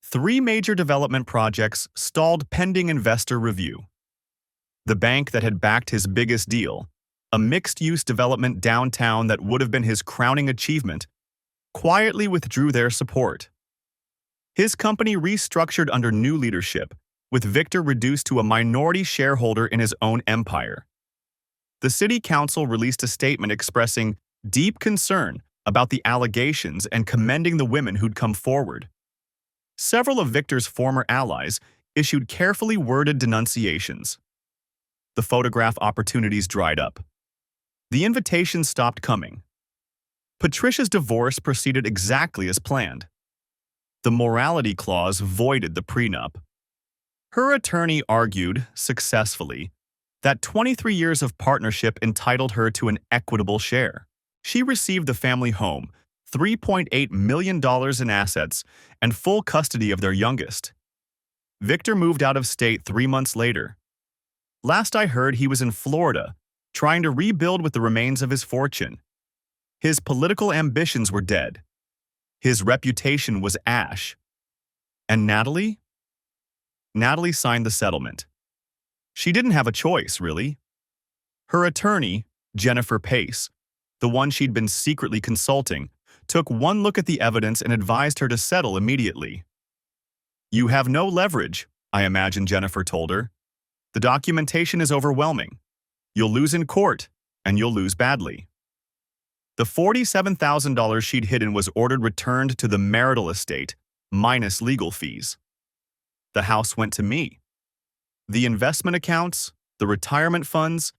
3 major development projects stalled pending investor review. The bank that had backed his biggest deal, a mixed-use development downtown that would have been his crowning achievement, quietly withdrew their support. His company restructured under new leadership, with Victor reduced to a minority shareholder in his own empire. The city council released a statement expressing deep concern about the allegations and commending the women who'd come forward. Several of Victor's former allies issued carefully worded denunciations. The photograph opportunities dried up. The invitations stopped coming. Patricia's divorce proceeded exactly as planned. The morality clause voided the prenup. Her attorney argued, successfully, that 23 years of partnership entitled her to an equitable share. She received the family home, $3.8 million in assets, and full custody of their youngest. Victor moved out of state 3 months later. Last I heard, he was in Florida, trying to rebuild with the remains of his fortune. His political ambitions were dead. His reputation was ash. And Natalie? Natalie signed the settlement. She didn't have a choice, really. Her attorney, Jennifer Pace, the one she'd been secretly consulting, took one look at the evidence and advised her to settle immediately. "You have no leverage," I imagine Jennifer told her. "The documentation is overwhelming. You'll lose in court, and you'll lose badly." The $47,000 she'd hidden was ordered returned to the marital estate, minus legal fees. The house went to me. The investment accounts, the retirement funds,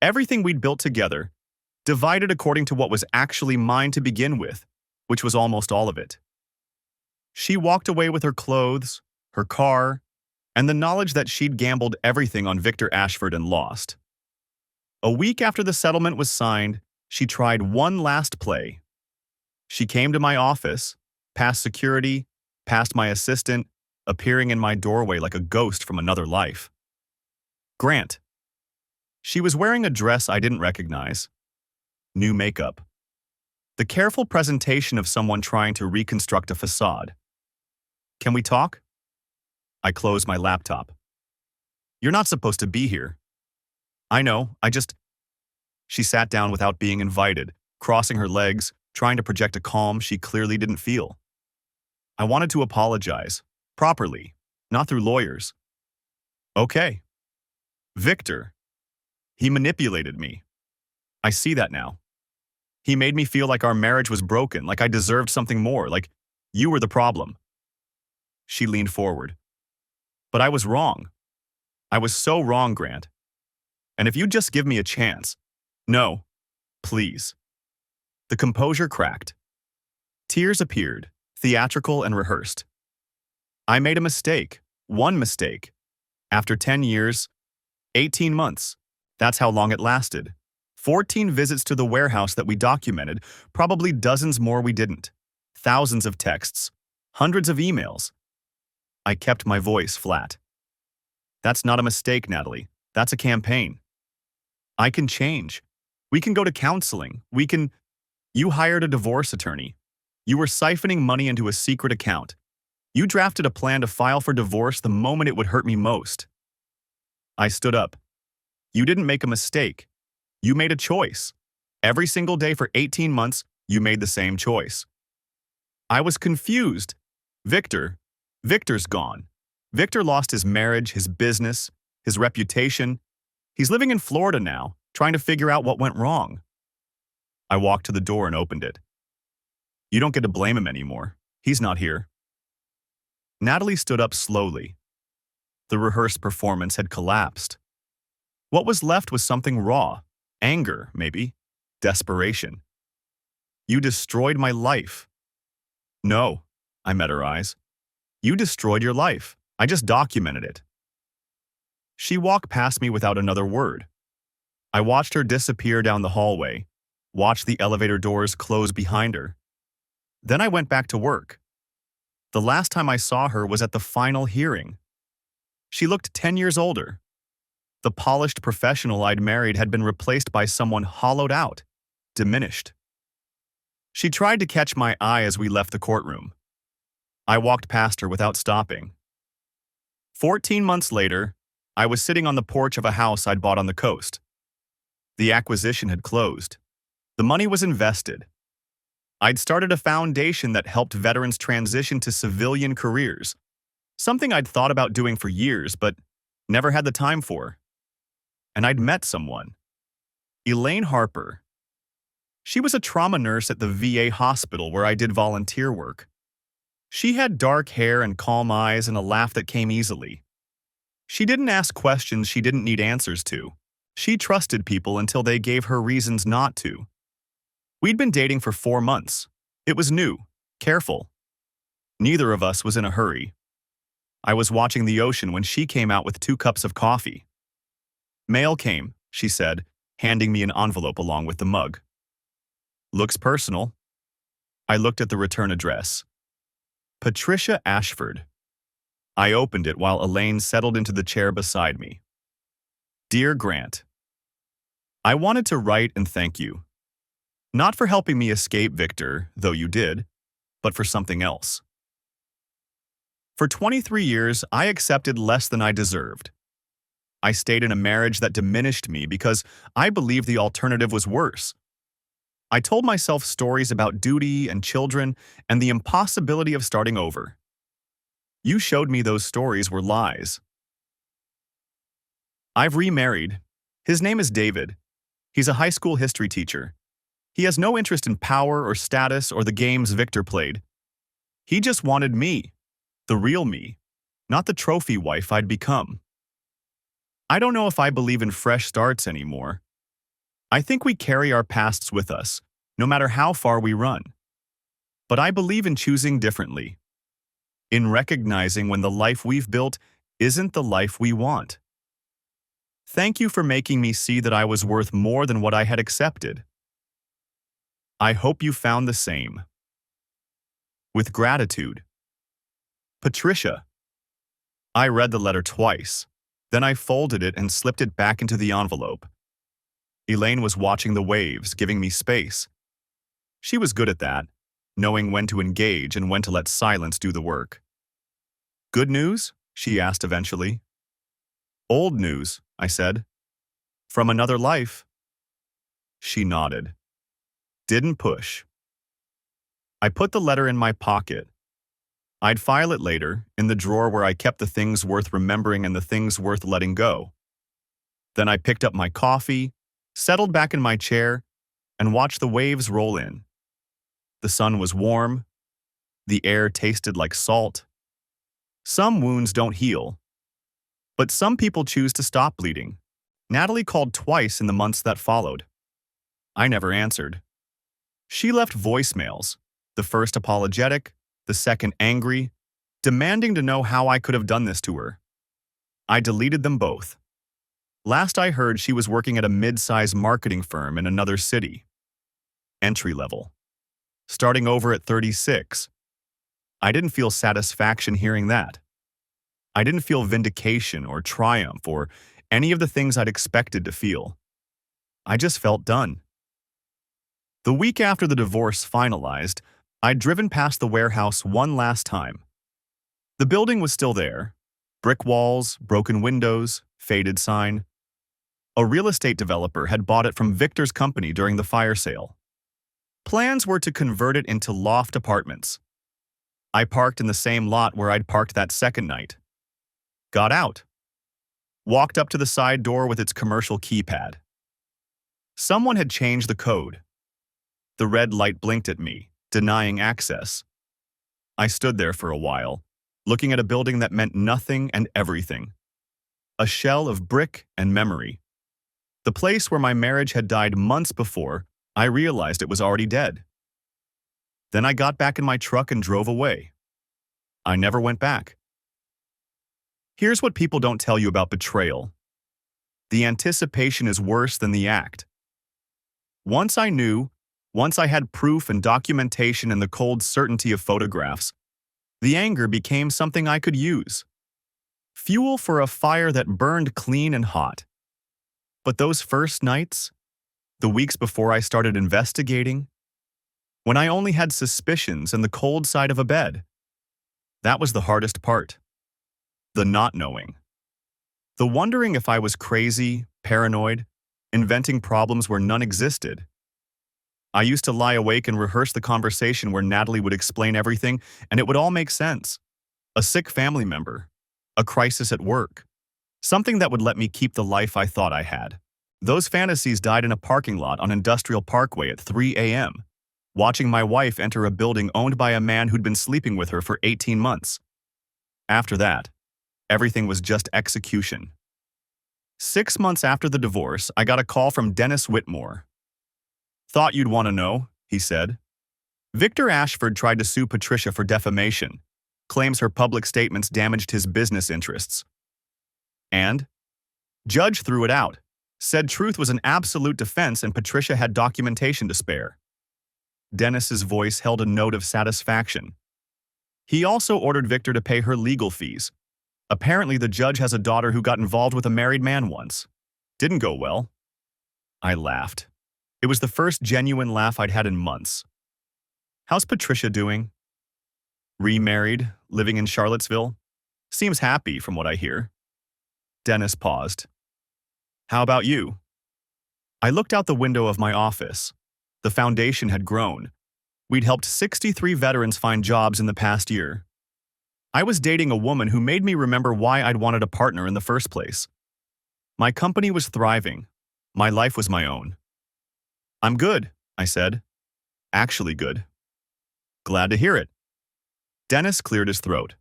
everything we'd built together, divided according to what was actually mine to begin with, which was almost all of it. She walked away with her clothes, her car, and the knowledge that she'd gambled everything on Victor Ashford and lost. A week after the settlement was signed, she tried one last play. She came to my office, past security, past my assistant, appearing in my doorway like a ghost from another life. Grant. She was wearing a dress I didn't recognize. New makeup. The careful presentation of someone trying to reconstruct a facade. "Can we talk?" I closed my laptop. "You're not supposed to be here." "I know, She sat down without being invited, crossing her legs, trying to project a calm she clearly didn't feel. "I wanted to apologize. Properly. Not through lawyers." "Okay." "Victor. He manipulated me. I see that now. He made me feel like our marriage was broken, like I deserved something more, like you were the problem." She leaned forward. "But I was wrong. I was so wrong, Grant. And if you'd just give me a chance—" "No. Please." The composure cracked. Tears appeared, theatrical and rehearsed. "I made a mistake. One mistake. After 10 years, 18 months. That's how long it lasted. 14 visits to the warehouse that we documented, probably dozens more we didn't. Thousands of texts. Hundreds of emails." I kept my voice flat. "That's not a mistake, Natalie. That's a campaign. I can change. We can go to counseling. You hired a divorce attorney. You were siphoning money into a secret account. You drafted a plan to file for divorce the moment it would hurt me most." I stood up. "You didn't make a mistake. You made a choice. Every single day for 18 months, you made the same choice." I was confused. Victor's gone. Victor lost his marriage, his business, his reputation. He's living in Florida now, trying to figure out what went wrong. I walked to the door and opened it. "You don't get to blame him anymore. He's not here." Natalie stood up slowly. The rehearsed performance had collapsed. What was left was something raw. Anger, maybe. Desperation. "You destroyed my life." "No," I met her eyes. "You destroyed your life. I just documented it." She walked past me without another word. I watched her disappear down the hallway, watched the elevator doors close behind her. Then I went back to work. The last time I saw her was at the final hearing. She looked 10 years older. The polished professional I'd married had been replaced by someone hollowed out, diminished. She tried to catch my eye as we left the courtroom. I walked past her without stopping. 14 months later, I was sitting on the porch of a house I'd bought on the coast. The acquisition had closed. The money was invested. I'd started a foundation that helped veterans transition to civilian careers, something I'd thought about doing for years but never had the time for. And I'd met someone. Elaine Harper. She was a trauma nurse at the VA hospital where I did volunteer work. She had dark hair and calm eyes and a laugh that came easily. She didn't ask questions she didn't need answers to. She trusted people until they gave her reasons not to. We'd been dating for 4 months. It was new, careful. Neither of us was in a hurry. I was watching the ocean when she came out with 2 cups of coffee. "Mail came," she said, handing me an envelope along with the mug. "Looks personal." I looked at the return address. Patricia Ashford. I opened it while Elaine settled into the chair beside me. Dear Grant, I wanted to write and thank you. Not for helping me escape Victor, though you did, but for something else. For 23 years, I accepted less than I deserved. I stayed in a marriage that diminished me because I believed the alternative was worse. I told myself stories about duty and children and the impossibility of starting over. You showed me those stories were lies. I've remarried. His name is David. He's a high school history teacher. He has no interest in power or status or the games Victor played. He just wanted me, the real me, not the trophy wife I'd become. I don't know if I believe in fresh starts anymore. I think we carry our pasts with us, no matter how far we run. But I believe in choosing differently, in recognizing when the life we've built isn't the life we want. Thank you for making me see that I was worth more than what I had accepted. I hope you found the same. With gratitude. Patricia. I read the letter twice. Then I folded it and slipped it back into the envelope. Elaine was watching the waves, giving me space. She was good at that, knowing when to engage and when to let silence do the work. Good news? She asked eventually. Old news, I said. From another life. She nodded. Didn't push. I put the letter in my pocket. I'd file it later, in the drawer where I kept the things worth remembering and the things worth letting go. Then I picked up my coffee, settled back in my chair, and watched the waves roll in. The sun was warm. The air tasted like salt. Some wounds don't heal. But some people choose to stop bleeding. Natalie called twice in the months that followed. I never answered. She left voicemails, the first apologetic, the second angry, demanding to know how I could have done this to her. I deleted them both. Last I heard, she was working at a mid-size marketing firm in another city. Entry level. Starting over at 36. I didn't feel satisfaction hearing that. I didn't feel vindication or triumph or any of the things I'd expected to feel. I just felt done. The week after the divorce finalized, I'd driven past the warehouse one last time. The building was still there. Brick walls, broken windows, faded sign. A real estate developer had bought it from Victor's company during the fire sale. Plans were to convert it into loft apartments. I parked in the same lot where I'd parked that second night. Got out. Walked up to the side door with its commercial keypad. Someone had changed the code. The red light blinked at me, denying access. I stood there for a while, looking at a building that meant nothing and everything. A shell of brick and memory. The place where my marriage had died months before, I realized it was already dead. Then I got back in my truck and drove away. I never went back. Here's what people don't tell you about betrayal. The anticipation is worse than the act. Once I knew, once I had proof and documentation and the cold certainty of photographs, the anger became something I could use. Fuel for a fire that burned clean and hot. But those first nights, the weeks before I started investigating, when I only had suspicions and the cold side of a bed, that was the hardest part. The not knowing. The wondering if I was crazy, paranoid, inventing problems where none existed. I used to lie awake and rehearse the conversation where Natalie would explain everything and it would all make sense. A sick family member, a crisis at work, something that would let me keep the life I thought I had. Those fantasies died in a parking lot on Industrial Parkway at 3 a.m., watching my wife enter a building owned by a man who'd been sleeping with her for 18 months. After that, everything was just execution. 6 months after the divorce, I got a call from Dennis Whitmore. Thought you'd want to know, he said. Victor Ashford tried to sue Patricia for defamation, claims her public statements damaged his business interests. And? Judge threw it out, said truth was an absolute defense and Patricia had documentation to spare. Dennis's voice held a note of satisfaction. He also ordered Victor to pay her legal fees, Apparently, the judge has a daughter who got involved with a married man once. Didn't go well. I laughed. It was the first genuine laugh I'd had in months. How's Patricia doing? Remarried, living in Charlottesville? Seems happy from what I hear. Dennis paused. How about you? I looked out the window of my office. The foundation had grown. We'd helped 63 veterans find jobs in the past year. I was dating a woman who made me remember why I'd wanted a partner in the first place. My company was thriving. My life was my own. I'm good, I said. Actually good. Glad to hear it. Dennis cleared his throat.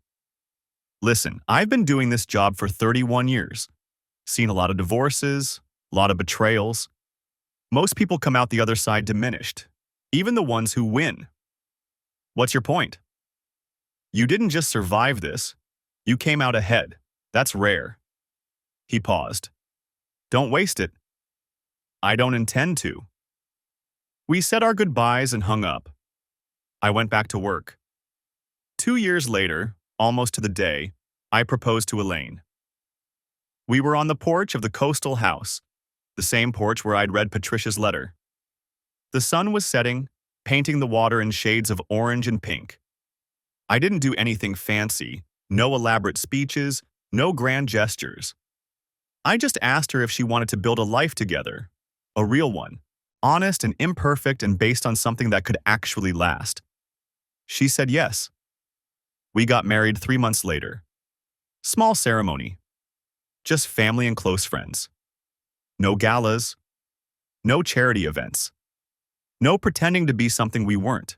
Listen, I've been doing this job for 31 years. Seen a lot of divorces, a lot of betrayals. Most people come out the other side diminished, even the ones who win. What's your point? You didn't just survive this. You came out ahead. That's rare. He paused. Don't waste it. I don't intend to. We said our goodbyes and hung up. I went back to work. 2 years later, almost to the day, I proposed to Elaine. We were on the porch of the coastal house, the same porch where I'd read Patricia's letter. The sun was setting, painting the water in shades of orange and pink. I didn't do anything fancy, no elaborate speeches, no grand gestures. I just asked her if she wanted to build a life together, a real one, honest and imperfect and based on something that could actually last. She said yes. We got married 3 months later. Small ceremony. Just family and close friends. No galas. No charity events. No pretending to be something we weren't.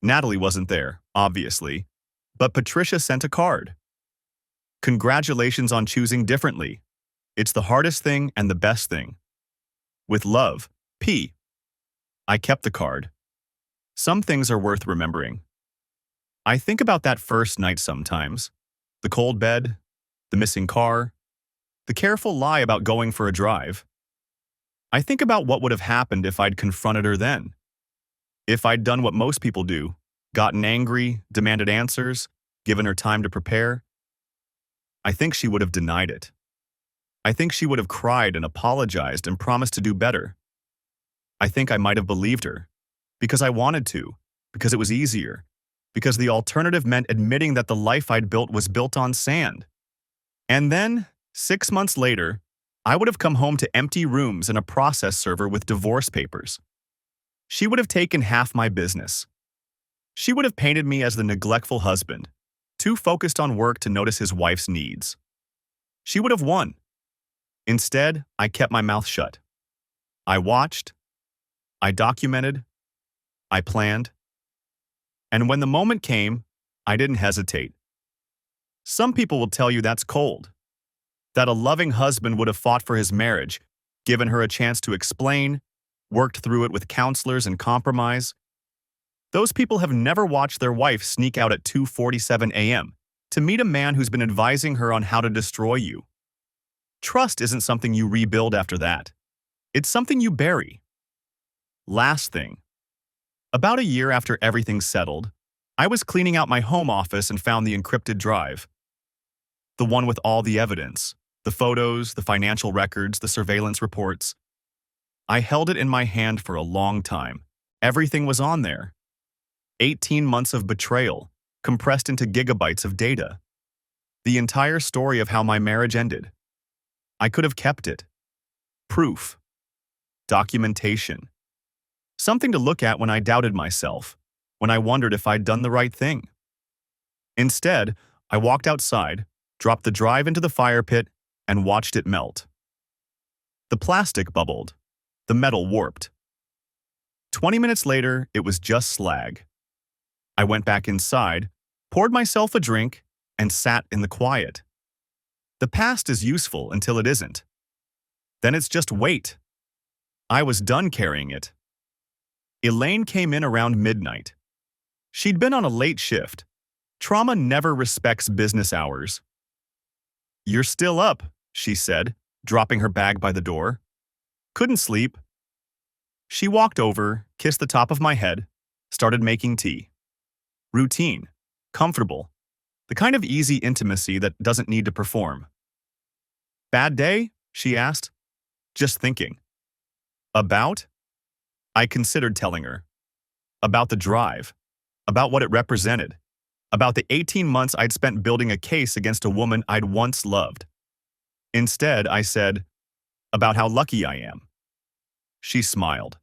Natalie wasn't there, obviously, but Patricia sent a card. Congratulations on choosing differently. It's the hardest thing and the best thing. With love, P. I kept the card. Some things are worth remembering. I think about that first night sometimes. The cold bed, the missing car, the careful lie about going for a drive. I think about what would have happened if I'd confronted her then. If I'd done what most people do, gotten angry, demanded answers, given her time to prepare. I think she would have denied it. I think she would have cried and apologized and promised to do better. I think I might have believed her, because I wanted to, because it was easier, because the alternative meant admitting that the life I'd built was built on sand. And then, 6 months later, I would have come home to empty rooms and a process server with divorce papers. She would have taken half my business. She would have painted me as the neglectful husband, too focused on work to notice his wife's needs. She would have won. Instead, I kept my mouth shut. I watched. I documented. I planned. And when the moment came, I didn't hesitate. Some people will tell you that's cold, that a loving husband would have fought for his marriage, given her a chance to explain, worked through it with counselors and compromise. Those people have never watched their wife sneak out at 2:47 a.m. to meet a man who's been advising her on how to destroy you. Trust isn't something you rebuild after that. It's something you bury. Last thing. About a year after everything settled, I was cleaning out my home office and found the encrypted drive. The one with all the evidence, the photos, the financial records, the surveillance reports. I held it in my hand for a long time. Everything was on there. 18 months of betrayal, compressed into gigabytes of data. The entire story of how my marriage ended. I could have kept it. Proof. Documentation. Something to look at when I doubted myself, when I wondered if I'd done the right thing. Instead, I walked outside, dropped the drive into the fire pit, and watched it melt. The plastic bubbled. The metal warped. 20 minutes later, it was just slag. I went back inside, poured myself a drink, and sat in the quiet. The past is useful until it isn't. Then it's just weight. I was done carrying it. Elaine came in around midnight. She'd been on a late shift. Trauma never respects business hours. "You're still up," she said, dropping her bag by the door. "Couldn't sleep." She walked over, kissed the top of my head, started making tea. Routine. Comfortable. The kind of easy intimacy that doesn't need to perform. Bad day? She asked. Just thinking. About? I considered telling her. About the drive. About what it represented. About the 18 months I'd spent building a case against a woman I'd once loved. Instead, I said, about how lucky I am. She smiled.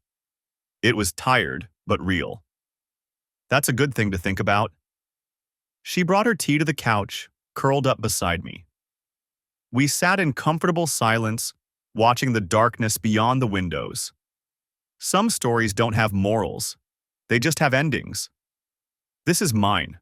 It was tired, but real. That's a good thing to think about. She brought her tea to the couch, curled up beside me. We sat in comfortable silence, watching the darkness beyond the windows. Some stories don't have morals. They just have endings. This is mine.